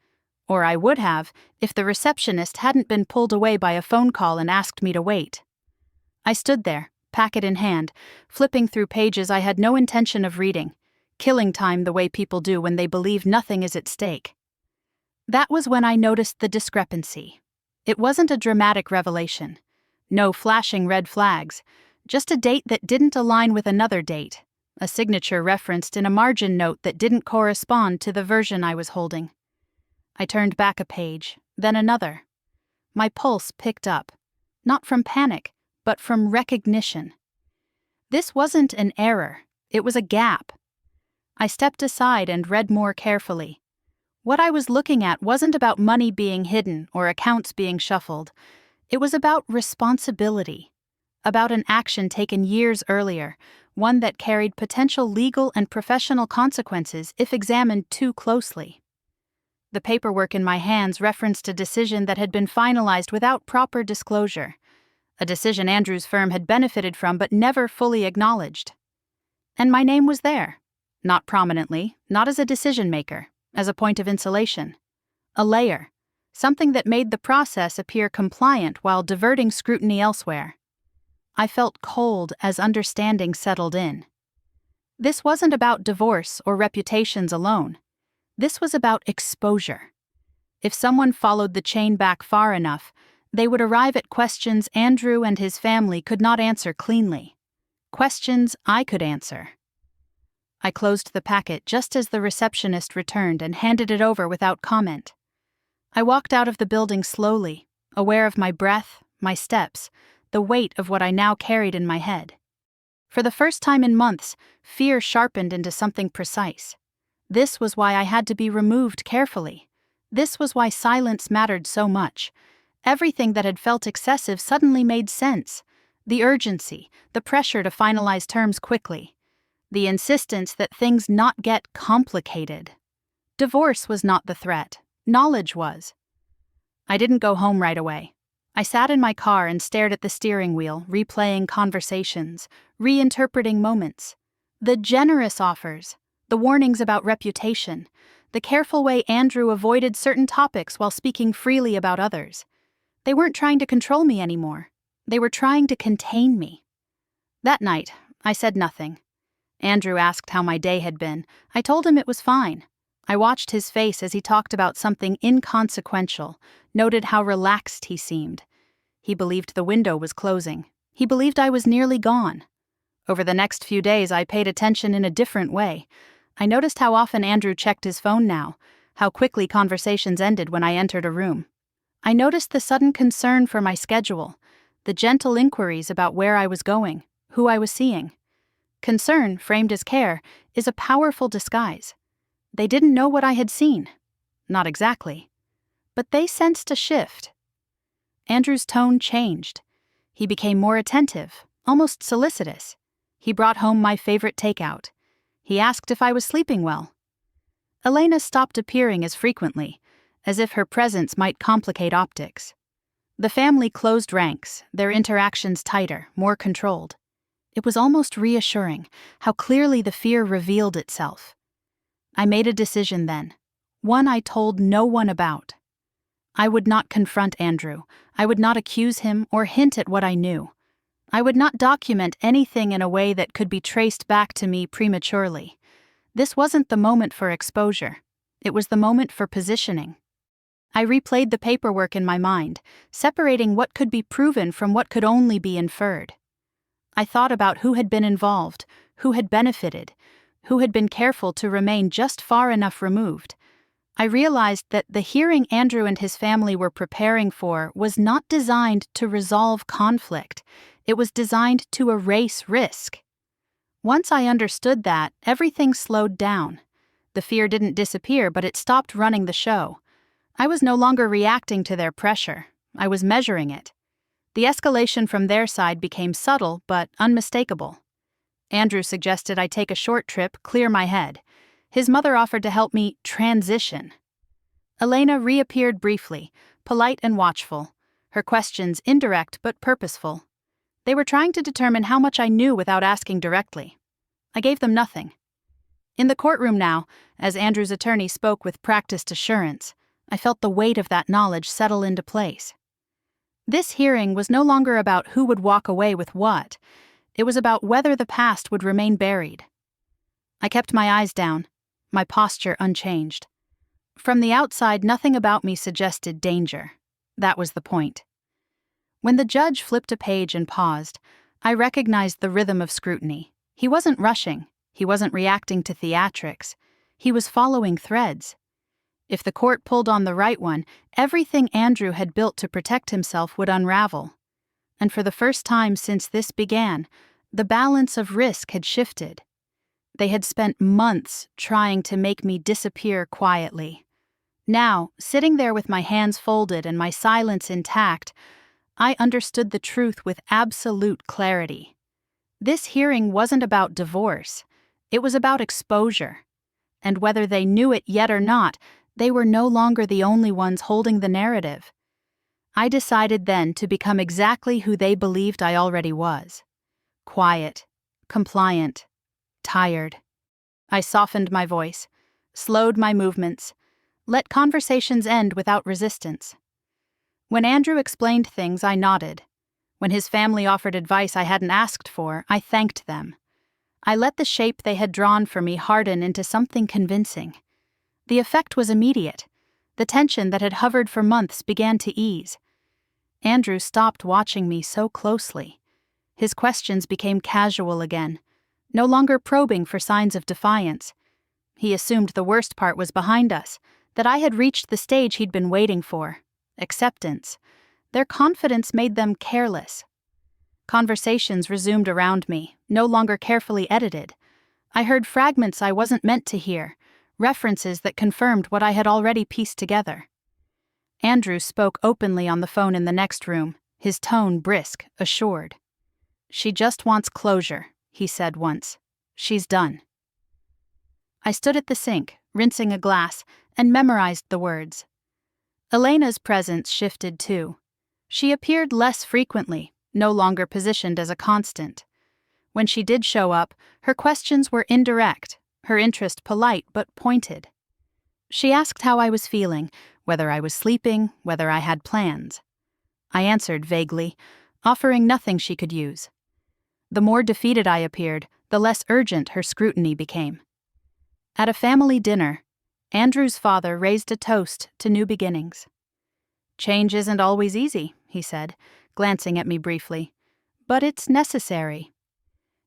Or I would have if the receptionist hadn't been pulled away by a phone call and asked me to wait. I stood there, packet in hand, flipping through pages I had no intention of reading, killing time the way people do when they believe nothing is at stake. That was when I noticed the discrepancy. It wasn't a dramatic revelation. No flashing red flags, just a date that didn't align with another date, a signature referenced in a margin note that didn't correspond to the version I was holding. I turned back a page, then another. My pulse picked up, not from panic, but from recognition. This wasn't an error, it was a gap. I stepped aside and read more carefully. What I was looking at wasn't about money being hidden or accounts being shuffled. It was about responsibility, about an action taken years earlier, one that carried potential legal and professional consequences if examined too closely. The paperwork in my hands referenced a decision that had been finalized without proper disclosure, a decision Andrew's firm had benefited from but never fully acknowledged. And my name was there, not prominently, not as a decision-maker, as a point of insulation. A layer, something that made the process appear compliant while diverting scrutiny elsewhere. I felt cold as understanding settled in. This wasn't about divorce or reputations alone. This was about exposure. If someone followed the chain back far enough, they would arrive at questions Andrew and his family could not answer cleanly. Questions I could answer. I closed the packet just as the receptionist returned and handed it over without comment. I walked out of the building slowly, aware of my breath, my steps, the weight of what I now carried in my head. For the first time in months, fear sharpened into something precise. This was why I had to be removed carefully. This was why silence mattered so much. Everything that had felt excessive suddenly made sense. The urgency, the pressure to finalize terms quickly. The insistence that things not get complicated. Divorce was not the threat. Knowledge was. I didn't go home right away. I sat in my car and stared at the steering wheel, replaying conversations, reinterpreting moments. The generous offers, the warnings about reputation, the careful way Andrew avoided certain topics while speaking freely about others. They weren't trying to control me anymore. They were trying to contain me. That night, I said nothing. Andrew asked how my day had been. I told him it was fine. I watched his face as he talked about something inconsequential, noted how relaxed he seemed. He believed the window was closing. He believed I was nearly gone. Over the next few days, I paid attention in a different way. I noticed how often Andrew checked his phone now, how quickly conversations ended when I entered a room. I noticed the sudden concern for my schedule, the gentle inquiries about where I was going, who I was seeing. Concern, framed as care, is a powerful disguise. They didn't know what I had seen. Not exactly. But they sensed a shift. Andrew's tone changed. He became more attentive, almost solicitous. He brought home my favorite takeout. He asked if I was sleeping well. Elena stopped appearing as frequently, as if her presence might complicate optics. The family closed ranks, their interactions tighter, more controlled. It was almost reassuring how clearly the fear revealed itself. I made a decision then, one I told no one about. I would not confront Andrew. I would not accuse him or hint at what I knew. I would not document anything in a way that could be traced back to me prematurely. This wasn't the moment for exposure. It was the moment for positioning. I replayed the paperwork in my mind, separating what could be proven from what could only be inferred. I thought about who had been involved, who had benefited, who had been careful to remain just far enough removed. I realized that the hearing Andrew and his family were preparing for was not designed to resolve conflict. It was designed to erase risk. Once I understood that, everything slowed down. The fear didn't disappear, but it stopped running the show. I was no longer reacting to their pressure. I was measuring it. The escalation from their side became subtle but unmistakable. Andrew suggested I take a short trip, clear my head. His mother offered to help me transition. Elena reappeared briefly, polite and watchful, her questions indirect but purposeful. They were trying to determine how much I knew without asking directly. I gave them nothing. In the courtroom now, as Andrew's attorney spoke with practiced assurance, I felt the weight of that knowledge settle into place. This hearing was no longer about who would walk away with what. It was about whether the past would remain buried. I kept my eyes down, my posture unchanged. From the outside, nothing about me suggested danger. That was the point. When the judge flipped a page and paused, I recognized the rhythm of scrutiny. He wasn't rushing. He wasn't reacting to theatrics. He was following threads. If the court pulled on the right one, everything Andrew had built to protect himself would unravel. And for the first time since this began, the balance of risk had shifted. They had spent months trying to make me disappear quietly. Now, sitting there with my hands folded and my silence intact, I understood the truth with absolute clarity. This hearing wasn't about divorce. It was about exposure. And whether they knew it yet or not, they were no longer the only ones holding the narrative. I decided then to become exactly who they believed I already was. Quiet, compliant, tired. I softened my voice, slowed my movements, let conversations end without resistance. When Andrew explained things, I nodded. When his family offered advice I hadn't asked for, I thanked them. I let the shape they had drawn for me harden into something convincing. The effect was immediate. The tension that had hovered for months began to ease. Andrew stopped watching me so closely. His questions became casual again, no longer probing for signs of defiance. He assumed the worst part was behind us, that I had reached the stage he'd been waiting for. Acceptance. Their confidence made them careless. Conversations resumed around me, no longer carefully edited. I heard fragments I wasn't meant to hear, references that confirmed what I had already pieced together. Andrew spoke openly on the phone in the next room, his tone brisk, assured. "She just wants closure," he said once. "She's done." I stood at the sink, rinsing a glass, and memorized the words. Elena's presence shifted too. She appeared less frequently, no longer positioned as a constant. When she did show up, her questions were indirect, her interest polite but pointed. She asked how I was feeling, whether I was sleeping, whether I had plans. I answered vaguely, offering nothing she could use. The more defeated I appeared, the less urgent her scrutiny became. At a family dinner, Andrew's father raised a toast to new beginnings. "Change isn't always easy," he said, glancing at me briefly, "but it's necessary."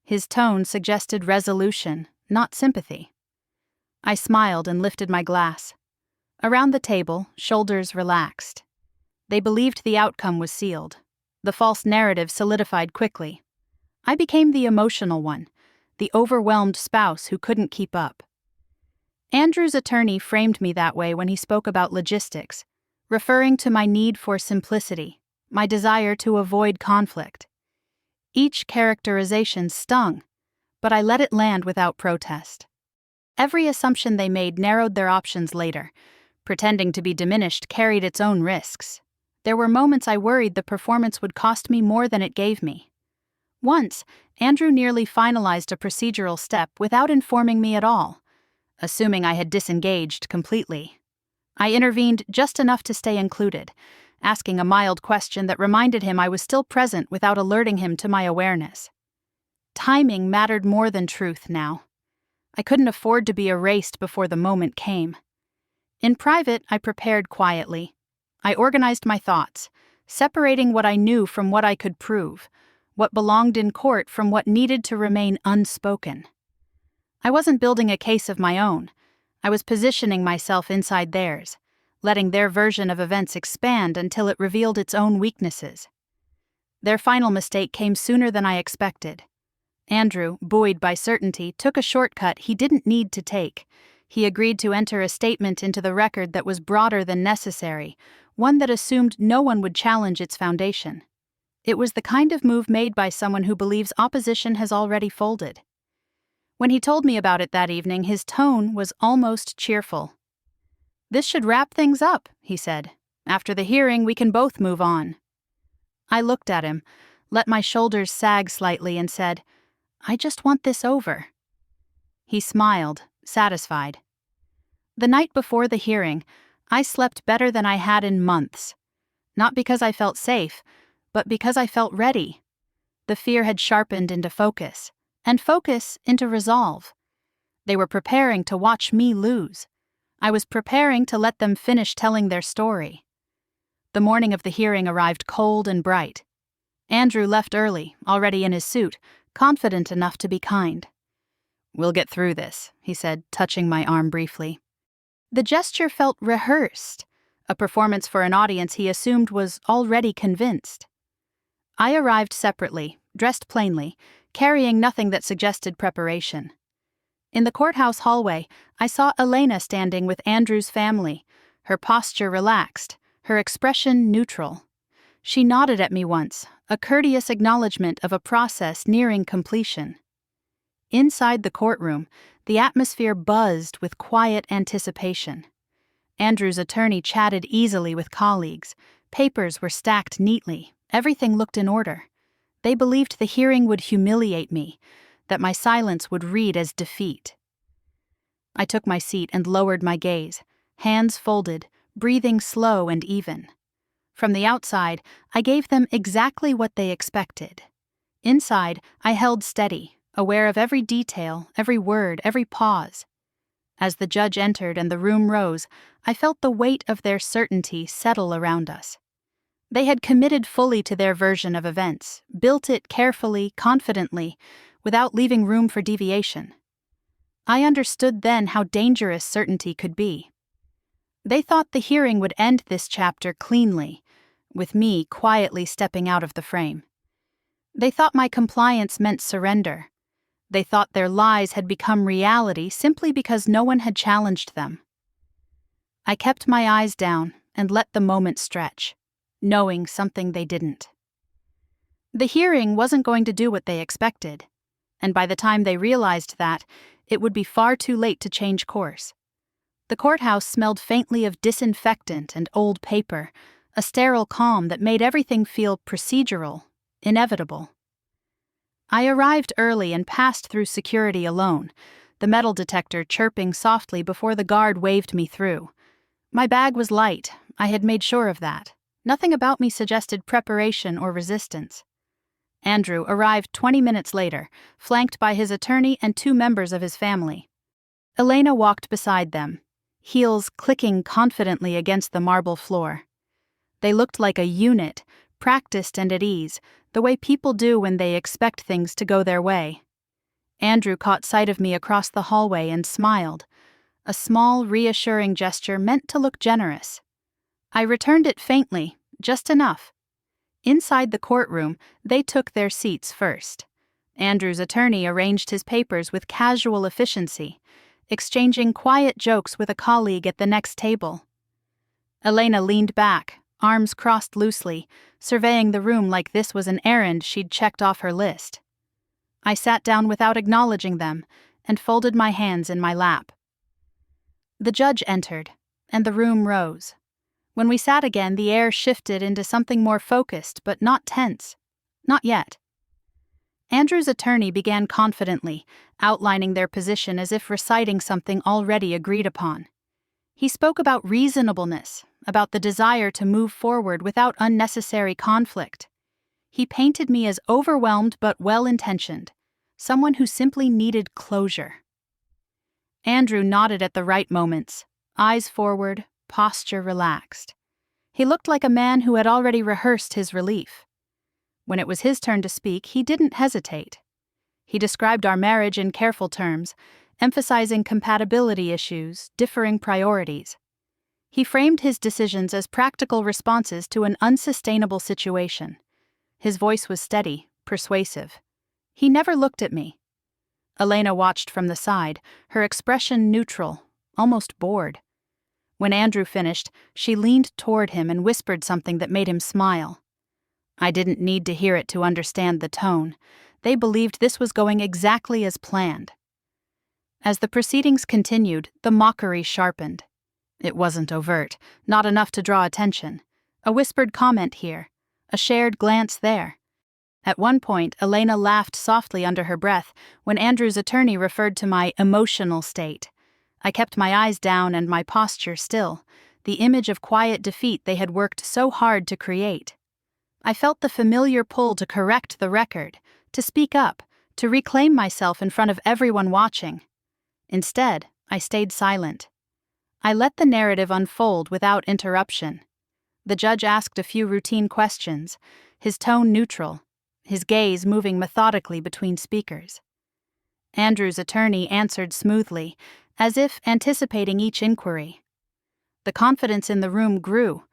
His tone suggested resolution, not sympathy. I smiled and lifted my glass. Around the table, shoulders relaxed. They believed the outcome was sealed. The false narrative solidified quickly. I became the emotional one, the overwhelmed spouse who couldn't keep up. Andrew's attorney framed me that way when he spoke about logistics, referring to my need for simplicity, my desire to avoid conflict. Each characterization stung, but I let it land without protest. Every assumption they made narrowed their options later. Pretending to be diminished carried its own risks. There were moments I worried the performance would cost me more than it gave me. Once, Andrew nearly finalized a procedural step without informing me at all, assuming I had disengaged completely. I intervened just enough to stay included, asking a mild question that reminded him I was still present without alerting him to my awareness. Timing mattered more than truth now. I couldn't afford to be erased before the moment came. In private, I prepared quietly. I organized my thoughts, separating what I knew from what I could prove, what belonged in court from what needed to remain unspoken. I wasn't building a case of my own. I was positioning myself inside theirs, letting their version of events expand until it revealed its own weaknesses. Their final mistake came sooner than I expected. Andrew, buoyed by certainty, took a shortcut he didn't need to take. He agreed to enter a statement into the record that was broader than necessary, one that assumed no one would challenge its foundation. It was the kind of move made by someone who believes opposition has already folded. When he told me about it that evening, his tone was almost cheerful. "This should wrap things up," he said. "After the hearing, we can both move on." I looked at him, let my shoulders sag slightly, and said, "I just want this over." He smiled, satisfied. The night before the hearing, I slept better than I had in months. Not because I felt safe, but because I felt ready. The fear had sharpened into focus, and focus into resolve. They were preparing to watch me lose. I was preparing to let them finish telling their story. The morning of the hearing arrived cold and bright. Andrew left early, already in his suit, confident enough to be kind. "We'll get through this," he said, touching my arm briefly. The gesture felt rehearsed, a performance for an audience he assumed was already convinced. I arrived separately, dressed plainly, carrying nothing that suggested preparation. In the courthouse hallway, I saw Elena standing with Andrew's family, her posture relaxed, her expression neutral. She nodded at me once, a courteous acknowledgement of a process nearing completion. Inside the courtroom, the atmosphere buzzed with quiet anticipation. Andrew's attorney chatted easily with colleagues. Papers were stacked neatly. Everything looked in order. They believed the hearing would humiliate me, that my silence would read as defeat. I took my seat and lowered my gaze, hands folded, breathing slow and even. From the outside, I gave them exactly what they expected. Inside, I held steady, aware of every detail, every word, every pause. As the judge entered and the room rose, I felt the weight of their certainty settle around us. They had committed fully to their version of events, built it carefully, confidently, without leaving room for deviation. I understood then how dangerous certainty could be. They thought the hearing would end this chapter cleanly, with me quietly stepping out of the frame. They thought my compliance meant surrender. They thought their lies had become reality simply because no one had challenged them. I kept my eyes down and let the moment stretch, knowing something they didn't. The hearing wasn't going to do what they expected, and by the time they realized that, it would be far too late to change course. The courthouse smelled faintly of disinfectant and old paper, a sterile calm that made everything feel procedural, inevitable. I arrived early and passed through security alone, the metal detector chirping softly before the guard waved me through. My bag was light, I had made sure of that. Nothing about me suggested preparation or resistance. Andrew arrived 20 minutes later, flanked by his attorney and 2 members of his family. Elena walked beside them, heels clicking confidently against the marble floor. They looked like a unit, practiced and at ease, the way people do when they expect things to go their way. Andrew caught sight of me across the hallway and smiled, a small, reassuring gesture meant to look generous. I returned it faintly, just enough. Inside the courtroom, they took their seats first. Andrew's attorney arranged his papers with casual efficiency, exchanging quiet jokes with a colleague at the next table. Elena leaned back, arms crossed loosely, surveying the room like this was an errand she'd checked off her list. I sat down without acknowledging them and folded my hands in my lap. The judge entered, and the room rose. When we sat again, the air shifted into something more focused but not tense. Not yet. Andrew's attorney began confidently, outlining their position as if reciting something already agreed upon. He spoke about reasonableness, about the desire to move forward without unnecessary conflict. He painted me as overwhelmed but well-intentioned, someone who simply needed closure. Andrew nodded at the right moments, eyes forward, posture relaxed. He looked like a man who had already rehearsed his relief. When it was his turn to speak, he didn't hesitate. He described our marriage in careful terms, emphasizing compatibility issues, differing priorities. He framed his decisions as practical responses to an unsustainable situation. His voice was steady, persuasive. He never looked at me. Elena watched from the side, her expression neutral, almost bored. When Andrew finished, she leaned toward him and whispered something that made him smile. I didn't need to hear it to understand the tone. They believed this was going exactly as planned. As the proceedings continued, the mockery sharpened. It wasn't overt, not enough to draw attention. A whispered comment here, a shared glance there. At one point, Elena laughed softly under her breath when Andrew's attorney referred to my emotional state. I kept my eyes down and my posture still, the image of quiet defeat they had worked so hard to create. I felt the familiar pull to correct the record, to speak up, to reclaim myself in front of everyone watching. Instead, I stayed silent. I let the narrative unfold without interruption. The judge asked a few routine questions, his tone neutral, his gaze moving methodically between speakers. Andrew's attorney answered smoothly, as if anticipating each inquiry. The confidence in the room grew.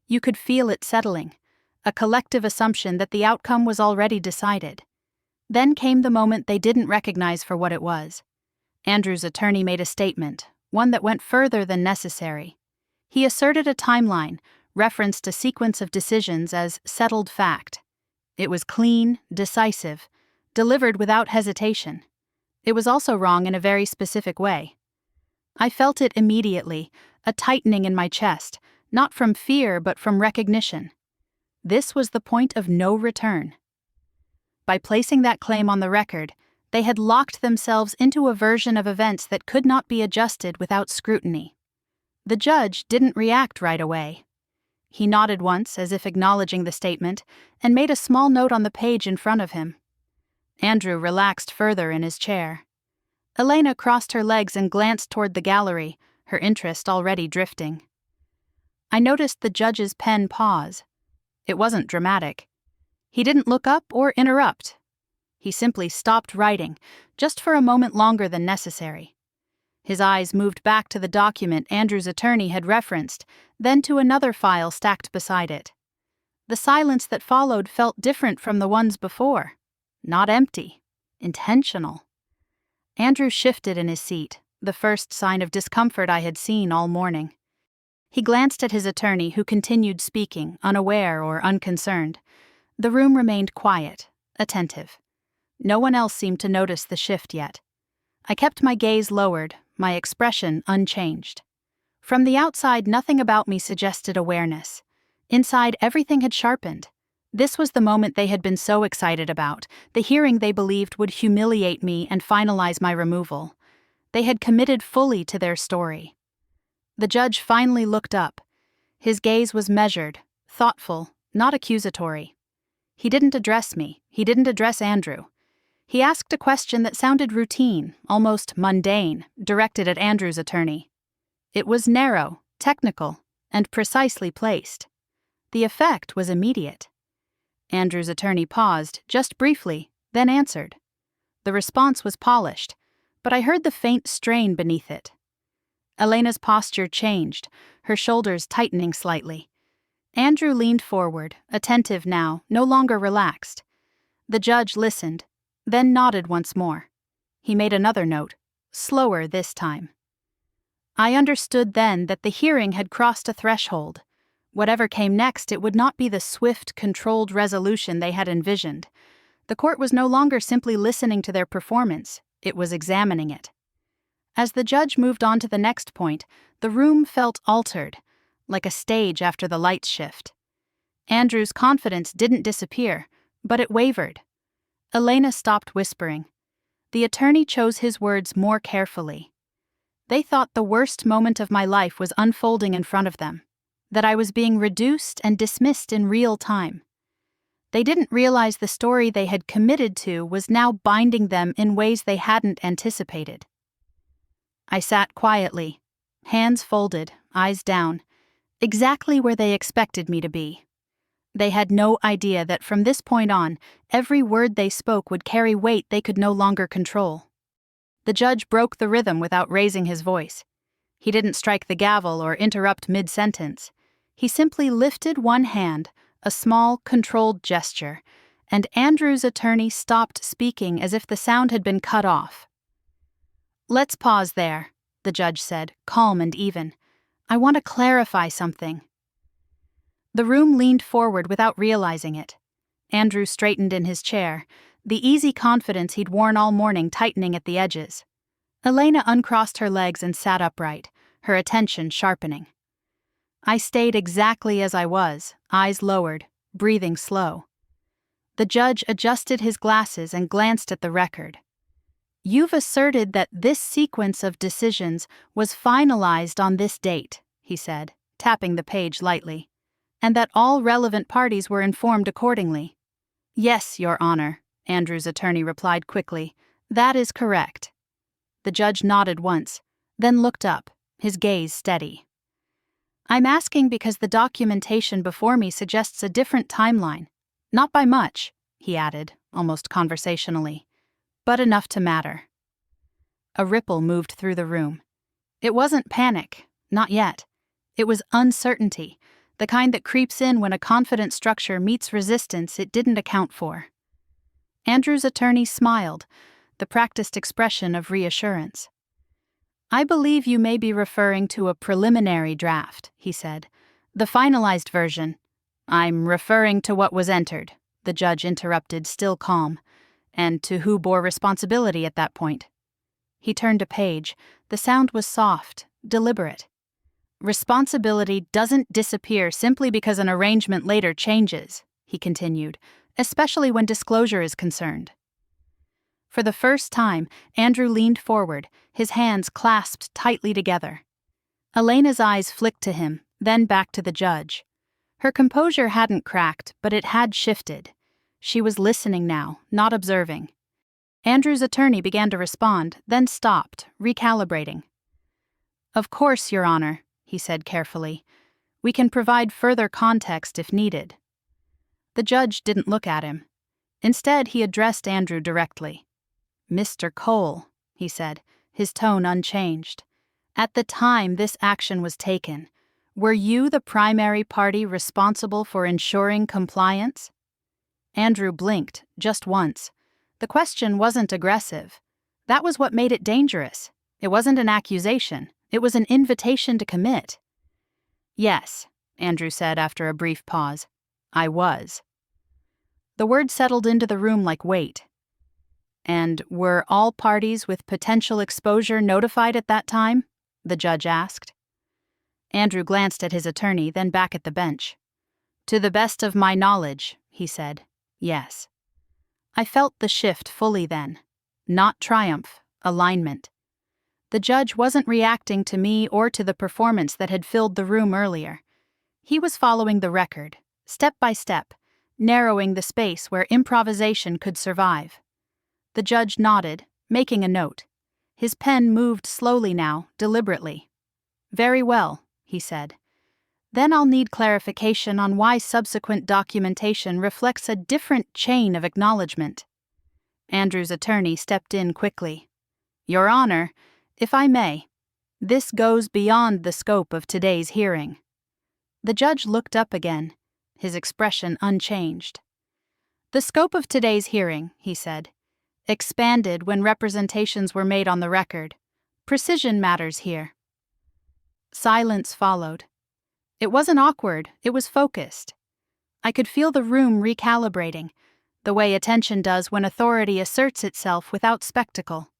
You could feel it settling, a collective assumption that the outcome was already decided. Then came the moment they didn't recognize for what it was. Andrew's attorney made a statement, one that went further than necessary. He asserted a timeline, referenced a sequence of decisions as settled fact. It was clean, decisive, delivered without hesitation. It was also wrong in a very specific way. I felt it immediately, a tightening in my chest, not from fear but from recognition. This was the point of no return. By placing that claim on the record, they had locked themselves into a version of events that could not be adjusted without scrutiny. The judge didn't react right away. He nodded once as if acknowledging the statement and made a small note on the page in front of him. Andrew relaxed further in his chair. Elena crossed her legs and glanced toward the gallery, her interest already drifting. I noticed the judge's pen pause. It wasn't dramatic. He didn't look up or interrupt. He simply stopped writing, just for a moment longer than necessary. His eyes moved back to the document Andrew's attorney had referenced, then to another file stacked beside it. The silence that followed felt different from the ones before. Not empty. Intentional. Andrew shifted in his seat, the first sign of discomfort I had seen all morning. He glanced at his attorney, who continued speaking, unaware or unconcerned. The room remained quiet, attentive. No one else seemed to notice the shift yet. I kept my gaze lowered, my expression unchanged. From the outside, nothing about me suggested awareness. Inside, everything had sharpened. This was the moment they had been so excited about, the hearing they believed would humiliate me and finalize my removal. They had committed fully to their story. The judge finally looked up. His gaze was measured, thoughtful, not accusatory. He didn't address me. He didn't address Andrew. He asked a question that sounded routine, almost mundane, directed at Andrew's attorney. It was narrow, technical, and precisely placed. The effect was immediate. Andrew's attorney paused, just briefly, then answered. The response was polished, but I heard the faint strain beneath it. Elena's posture changed, her shoulders tightening slightly. Andrew leaned forward, attentive now, no longer relaxed. The judge listened, then nodded once more. He made another note, slower this time. I understood then that the hearing had crossed a threshold. Whatever came next, it would not be the swift, controlled resolution they had envisioned. The court was no longer simply listening to their performance, it was examining it. As the judge moved on to the next point, the room felt altered, like a stage after the lights shift. Andrew's confidence didn't disappear, but it wavered. Elena stopped whispering. The attorney chose his words more carefully. They thought the worst moment of my life was unfolding in front of them, that I was being reduced and dismissed in real time. They didn't realize the story they had committed to was now binding them in ways they hadn't anticipated. I sat quietly, hands folded, eyes down, exactly where they expected me to be. They had no idea that from this point on, every word they spoke would carry weight they could no longer control. The judge broke the rhythm without raising his voice. He didn't strike the gavel or interrupt mid-sentence. He simply lifted one hand, a small, controlled gesture, and Andrew's attorney stopped speaking as if the sound had been cut off. "Let's pause there," the judge said, calm and even. "I want to clarify something." The room leaned forward without realizing it. Andrew straightened in his chair, the easy confidence he'd worn all morning tightening at the edges. Elena uncrossed her legs and sat upright, her attention sharpening. I stayed exactly as I was, eyes lowered, breathing slow. The judge adjusted his glasses and glanced at the record. "You've asserted that this sequence of decisions was finalized on this date," he said, tapping the page lightly, "and that all relevant parties were informed accordingly." "Yes, Your Honor," Andrew's attorney replied quickly. "That is correct." The judge nodded once, then looked up, his gaze steady. "I'm asking because the documentation before me suggests a different timeline. Not by much," he added, almost conversationally, "but enough to matter." A ripple moved through the room. It wasn't panic, not yet. It was uncertainty, the kind that creeps in when a confident structure meets resistance it didn't account for. Andrew's attorney smiled, the practiced expression of reassurance. "I believe you may be referring to a preliminary draft," he said. "The finalized version—" "I'm referring to what was entered," the judge interrupted, still calm, "and to who bore responsibility at that point." He turned a page. The sound was soft, deliberate. "Responsibility doesn't disappear simply because an arrangement later changes," he continued, "especially when disclosure is concerned." For the first time, Andrew leaned forward, his hands clasped tightly together. Elena's eyes flicked to him, then back to the judge. Her composure hadn't cracked, but it had shifted. She was listening now, not observing. Andrew's attorney began to respond, then stopped, recalibrating. "Of course, Your Honor," he said carefully. "We can provide further context if needed." The judge didn't look at him. Instead, he addressed Andrew directly. "Mr. Cole," he said, his tone unchanged. "At the time this action was taken, were you the primary party responsible for ensuring compliance?" Andrew blinked, just once. The question wasn't aggressive. That was what made it dangerous. It wasn't an accusation. It was an invitation to commit. "Yes," Andrew said after a brief pause. "I was." The word settled into the room like weight. "And were all parties with potential exposure notified at that time?" the judge asked. Andrew glanced at his attorney, then back at the bench. "To the best of my knowledge," he said, "yes." I felt the shift fully then. Not triumph, alignment. The judge wasn't reacting to me or to the performance that had filled the room earlier. He was following the record, step by step, narrowing the space where improvisation could survive. The judge nodded, making a note. His pen moved slowly now, deliberately. "Very well," he said. "Then I'll need clarification on why subsequent documentation reflects a different chain of acknowledgement." Andrew's attorney stepped in quickly. "Your Honor, if I may, this goes beyond the scope of today's hearing." The judge looked up again, his expression unchanged. "The scope of today's hearing," he said, "expanded when representations were made on the record. Precision matters here." Silence followed. It wasn't awkward, it was focused. I could feel the room recalibrating, the way attention does when authority asserts itself without spectacle.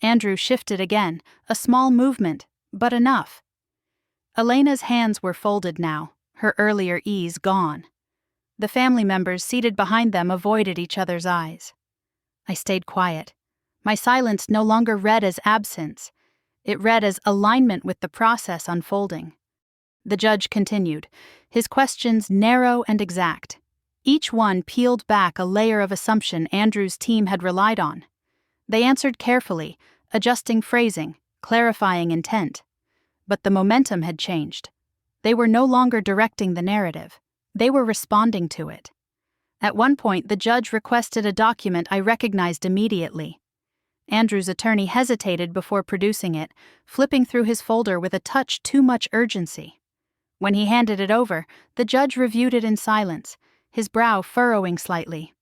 Andrew shifted again, a small movement, but enough. Elena's hands were folded now, her earlier ease gone. The family members seated behind them avoided each other's eyes. I stayed quiet. My silence no longer read as absence. It read as alignment with the process unfolding. The judge continued, his questions narrow and exact. Each one peeled back a layer of assumption Andrew's team had relied on. They answered carefully, adjusting phrasing, clarifying intent. But the momentum had changed. They were no longer directing the narrative. They were responding to it. At one point, the judge requested a document I recognized immediately. Andrew's attorney hesitated before producing it, flipping through his folder with a touch too much urgency. When he handed it over, the judge reviewed it in silence, his brow furrowing slightly.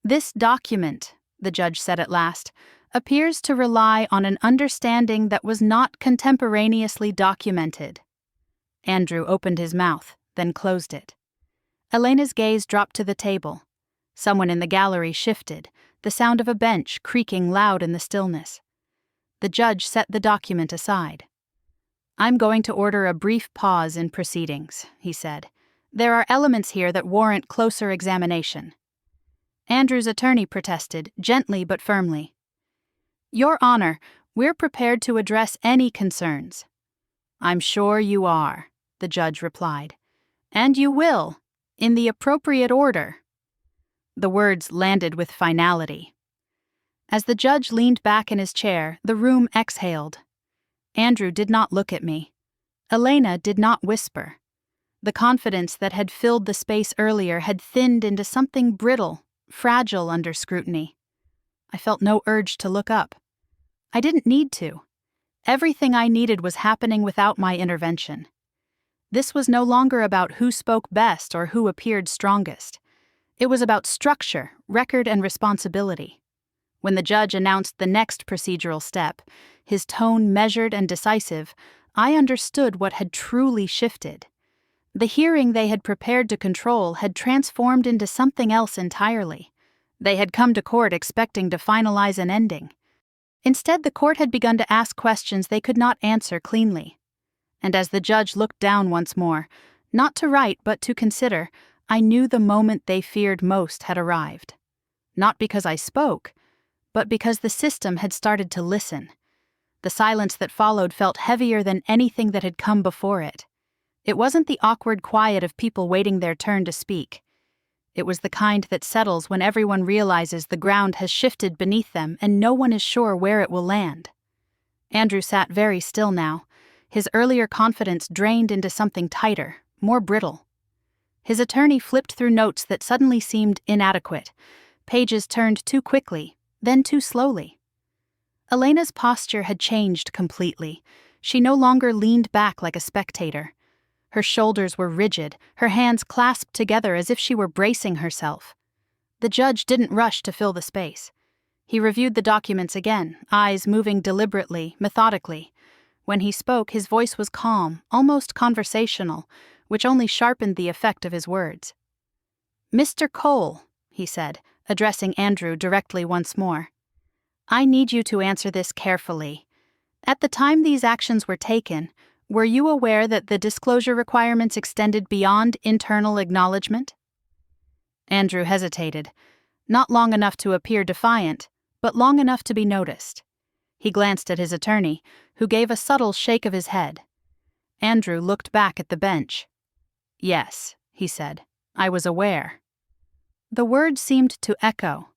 "This document," the judge said at last, "appears to rely on an understanding that was not contemporaneously documented." Andrew opened his mouth, then closed it. Elena's gaze dropped to the table. Someone in the gallery shifted, the sound of a bench creaking loud in the stillness. The judge set the document aside. "I'm going to order a brief pause in proceedings," he said. "There are elements here that warrant closer examination." Andrew's attorney protested, gently but firmly. "Your Honor, we're prepared to address any concerns." "I'm sure you are," the judge replied. "And you will, in the appropriate order." The words landed with finality. As the judge leaned back in his chair, the room exhaled. Andrew did not look at me. Elena did not whisper. The confidence that had filled the space earlier had thinned into something brittle, fragile under scrutiny. I felt no urge to look up. I didn't need to. Everything I needed was happening without my intervention. This was no longer about who spoke best or who appeared strongest. It was about structure, record, and responsibility. When the judge announced the next procedural step, his tone measured and decisive, I understood what had truly shifted. The hearing they had prepared to control had transformed into something else entirely. They had come to court expecting to finalize an ending. Instead, the court had begun to ask questions they could not answer cleanly. And as the judge looked down once more, not to write but to consider, I knew the moment they feared most had arrived. Not because I spoke, but because the system had started to listen. The silence that followed felt heavier than anything that had come before it. It wasn't the awkward quiet of people waiting their turn to speak. It was the kind that settles when everyone realizes the ground has shifted beneath them and no one is sure where it will land. Andrew sat very still now, his earlier confidence drained into something tighter, more brittle. His attorney flipped through notes that suddenly seemed inadequate. Pages turned too quickly, then too slowly. Elena's posture had changed completely. She no longer leaned back like a spectator. Her shoulders were rigid, her hands clasped together as if she were bracing herself. The judge didn't rush to fill the space. He reviewed the documents again, eyes moving deliberately, methodically. When he spoke, his voice was calm, almost conversational, which only sharpened the effect of his words. "Mr. Cole," he said, addressing Andrew directly once more, "I need you to answer this carefully. At the time these actions were taken, were you aware that the disclosure requirements extended beyond internal acknowledgement?" Andrew hesitated, not long enough to appear defiant, but long enough to be noticed. He glanced at his attorney, who gave a subtle shake of his head. Andrew looked back at the bench, Yes, he said. I was aware. The word seemed to echo.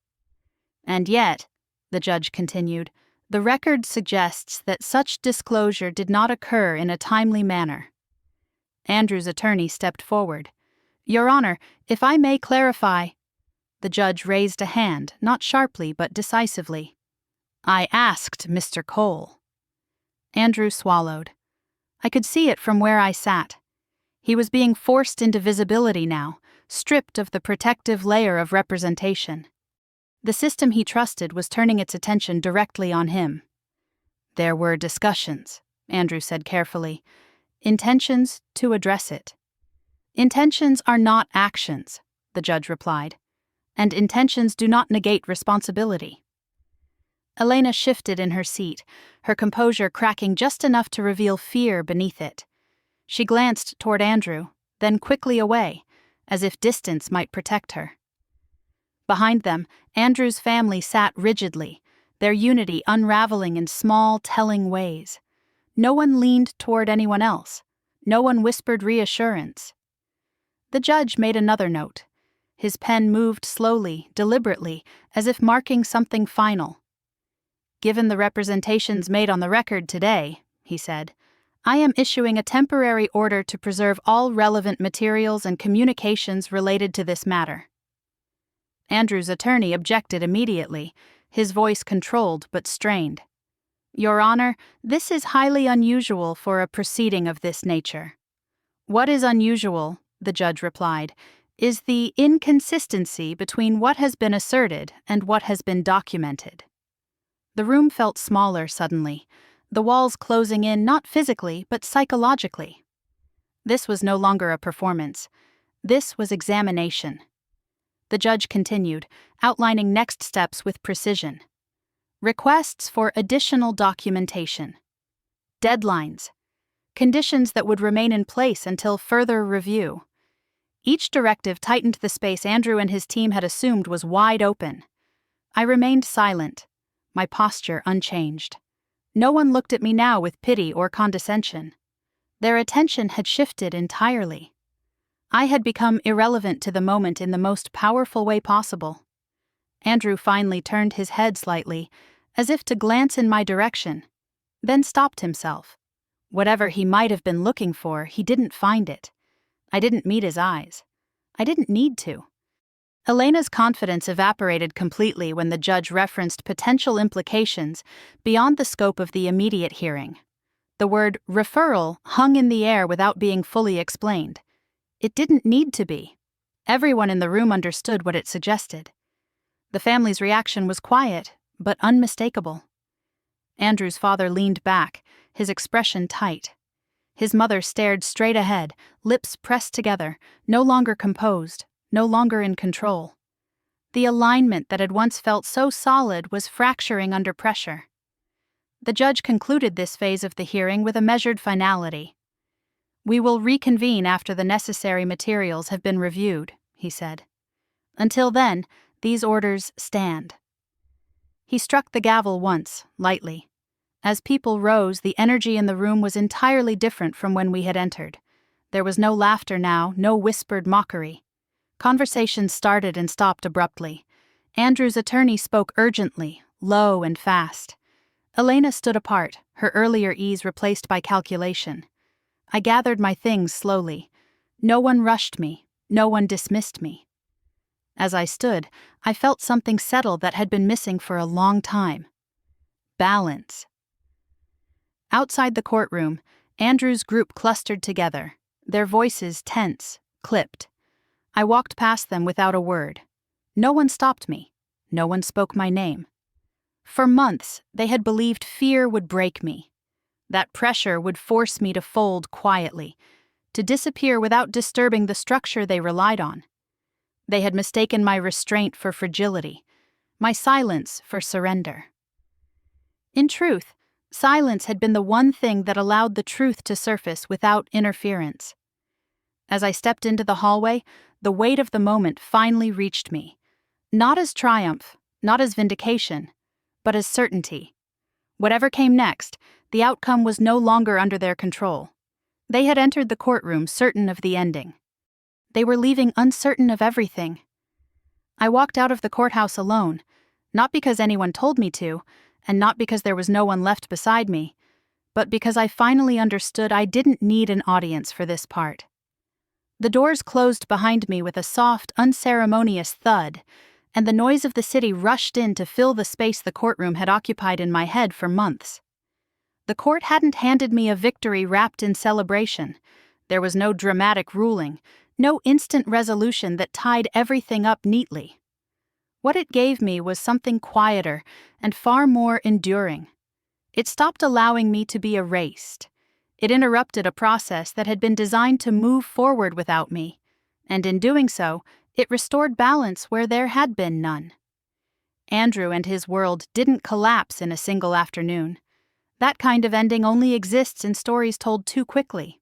And yet, the judge continued, the record suggests that such disclosure did not occur in a timely manner. Andrew's attorney stepped forward. Your Honor, if I may clarify. The judge raised a hand, not sharply but decisively. I asked Mr. Cole. Andrew swallowed. I could see it from where I sat. He was being forced into visibility now, stripped of the protective layer of representation. The system he trusted was turning its attention directly on him. There were discussions, Andrew said carefully. Intentions to address it. Intentions are not actions, the judge replied, and intentions do not negate responsibility. Elena shifted in her seat, her composure cracking just enough to reveal fear beneath it. She glanced toward Andrew, then quickly away, as if distance might protect her. Behind them, Andrew's family sat rigidly, their unity unraveling in small, telling ways. No one leaned toward anyone else. No one whispered reassurance. The judge made another note. His pen moved slowly, deliberately, as if marking something final. Given the representations made on the record today, he said, I am issuing a temporary order to preserve all relevant materials and communications related to this matter. Andrew's attorney objected immediately, his voice controlled but strained. Your Honor, this is highly unusual for a proceeding of this nature. What is unusual, the judge replied, is the inconsistency between what has been asserted and what has been documented. The room felt smaller suddenly, the walls closing in not physically but psychologically. This was no longer a performance. This was examination. The judge continued, outlining next steps with precision. Requests for additional documentation. Deadlines. Conditions that would remain in place until further review. Each directive tightened the space Andrew and his team had assumed was wide open. I remained silent, my posture unchanged. No one looked at me now with pity or condescension. Their attention had shifted entirely. I had become irrelevant to the moment in the most powerful way possible. Andrew finally turned his head slightly, as if to glance in my direction, then stopped himself. Whatever he might have been looking for, he didn't find it. I didn't meet his eyes. I didn't need to. Elena's confidence evaporated completely when the judge referenced potential implications beyond the scope of the immediate hearing. The word referral hung in the air without being fully explained. It didn't need to be. Everyone in the room understood what it suggested. The family's reaction was quiet, but unmistakable. Andrew's father leaned back, his expression tight. His mother stared straight ahead, lips pressed together, no longer composed, no longer in control. The alignment that had once felt so solid was fracturing under pressure. The judge concluded this phase of the hearing with a measured finality. We will reconvene after the necessary materials have been reviewed, he said. Until then, these orders stand. He struck the gavel once, lightly. As people rose, the energy in the room was entirely different from when we had entered. There was no laughter now, no whispered mockery. Conversations started and stopped abruptly. Andrew's attorney spoke urgently, low and fast. Elena stood apart, her earlier ease replaced by calculation. I gathered my things slowly. No one rushed me, no one dismissed me. As I stood, I felt something settle that had been missing for a long time. Balance. Outside the courtroom, Andrew's group clustered together, their voices tense, clipped. I walked past them without a word. No one stopped me. No one spoke my name. For months, they had believed fear would break me. That pressure would force me to fold quietly, to disappear without disturbing the structure they relied on. They had mistaken my restraint for fragility, my silence for surrender. In truth, silence had been the one thing that allowed the truth to surface without interference. As I stepped into the hallway, the weight of the moment finally reached me. Not as triumph, not as vindication, but as certainty. Whatever came next, the outcome was no longer under their control. They had entered the courtroom certain of the ending. They were leaving uncertain of everything. I walked out of the courthouse alone, not because anyone told me to, and not because there was no one left beside me, but because I finally understood I didn't need an audience for this part. The doors closed behind me with a soft, unceremonious thud, and the noise of the city rushed in to fill the space the courtroom had occupied in my head for months. The court hadn't handed me a victory wrapped in celebration. There was no dramatic ruling, no instant resolution that tied everything up neatly. What it gave me was something quieter and far more enduring. It stopped allowing me to be erased. It interrupted a process that had been designed to move forward without me, and in doing so, it restored balance where there had been none. Andrew and his world didn't collapse in a single afternoon. That kind of ending only exists in stories told too quickly.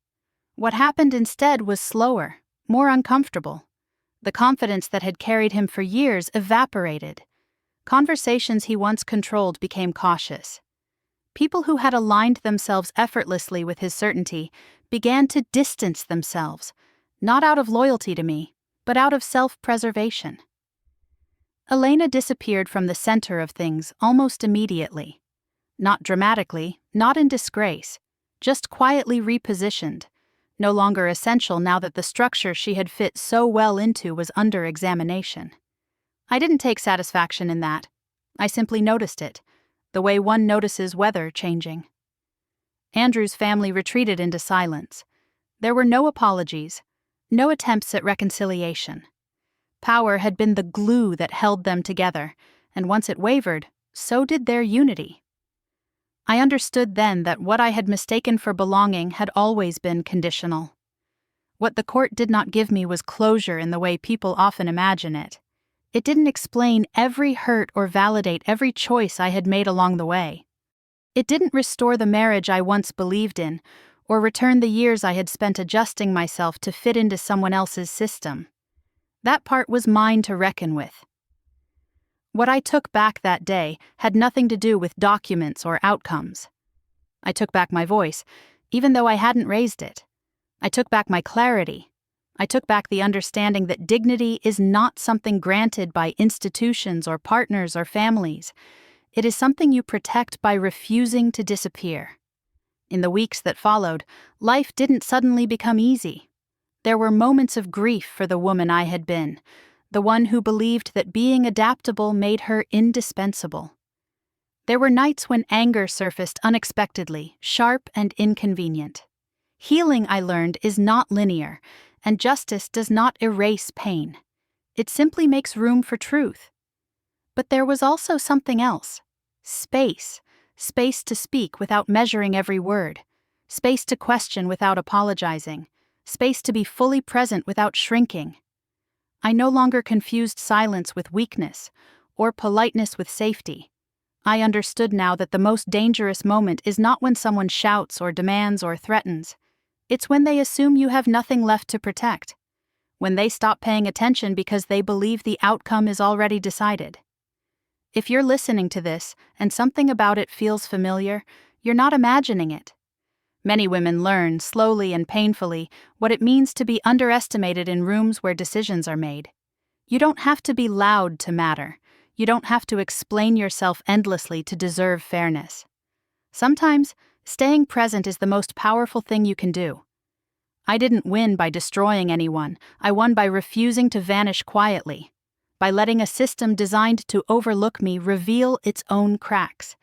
What happened instead was slower, more uncomfortable. The confidence that had carried him for years evaporated. Conversations he once controlled became cautious. People who had aligned themselves effortlessly with his certainty began to distance themselves, not out of loyalty to me, but out of self-preservation. Elena disappeared from the center of things almost immediately. Not dramatically, not in disgrace, just quietly repositioned, no longer essential now that the structure she had fit so well into was under examination. I didn't take satisfaction in that. I simply noticed it, the way one notices weather changing. Andrew's family retreated into silence. There were no apologies, no attempts at reconciliation. Power had been the glue that held them together, and once it wavered, so did their unity. I understood then that what I had mistaken for belonging had always been conditional. What the court did not give me was closure in the way people often imagine it. It didn't explain every hurt or validate every choice I had made along the way. It didn't restore the marriage I once believed in, or return the years I had spent adjusting myself to fit into someone else's system. That part was mine to reckon with. What I took back that day had nothing to do with documents or outcomes. I took back my voice, even though I hadn't raised it. I took back my clarity. I took back the understanding that dignity is not something granted by institutions or partners or families. It is something you protect by refusing to disappear. In the weeks that followed, life didn't suddenly become easy. There were moments of grief for the woman I had been, the one who believed that being adaptable made her indispensable. There were nights when anger surfaced unexpectedly, sharp and inconvenient. Healing, I learned, is not linear, and justice does not erase pain. It simply makes room for truth. But there was also something else. Space. Space to speak without measuring every word. Space to question without apologizing. Space to be fully present without shrinking. I no longer confused silence with weakness, or politeness with safety. I understood now that the most dangerous moment is not when someone shouts or demands or threatens. It's when they assume you have nothing left to protect. When they stop paying attention because they believe the outcome is already decided. If you're listening to this and something about it feels familiar, you're not imagining it. Many women learn, slowly and painfully, what it means to be underestimated in rooms where decisions are made. You don't have to be loud to matter. You don't have to explain yourself endlessly to deserve fairness. Sometimes, staying present is the most powerful thing you can do. I didn't win by destroying anyone. I won by refusing to vanish quietly, by letting a system designed to overlook me reveal its own cracks,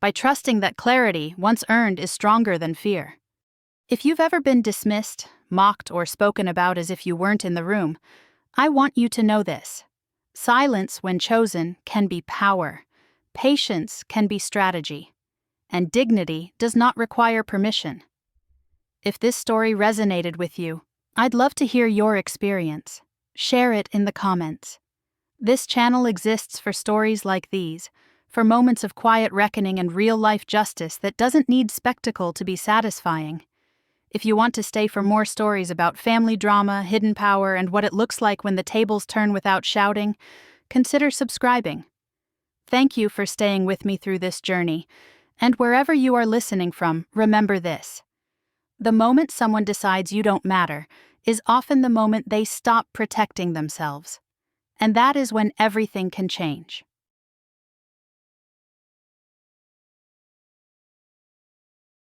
by trusting that clarity, once earned, is stronger than fear. If you've ever been dismissed, mocked, or spoken about as if you weren't in the room, I want you to know this. Silence, when chosen, can be power. Patience can be strategy. And dignity does not require permission. If this story resonated with you, I'd love to hear your experience. Share it in the comments. This channel exists for stories like these, for moments of quiet reckoning and real-life justice that doesn't need spectacle to be satisfying. If you want to stay for more stories about family drama, hidden power, and what it looks like when the tables turn without shouting, consider subscribing. Thank you for staying with me through this journey, and wherever you are listening from, remember this. The moment someone decides you don't matter is often the moment they stop protecting themselves. And that is when everything can change.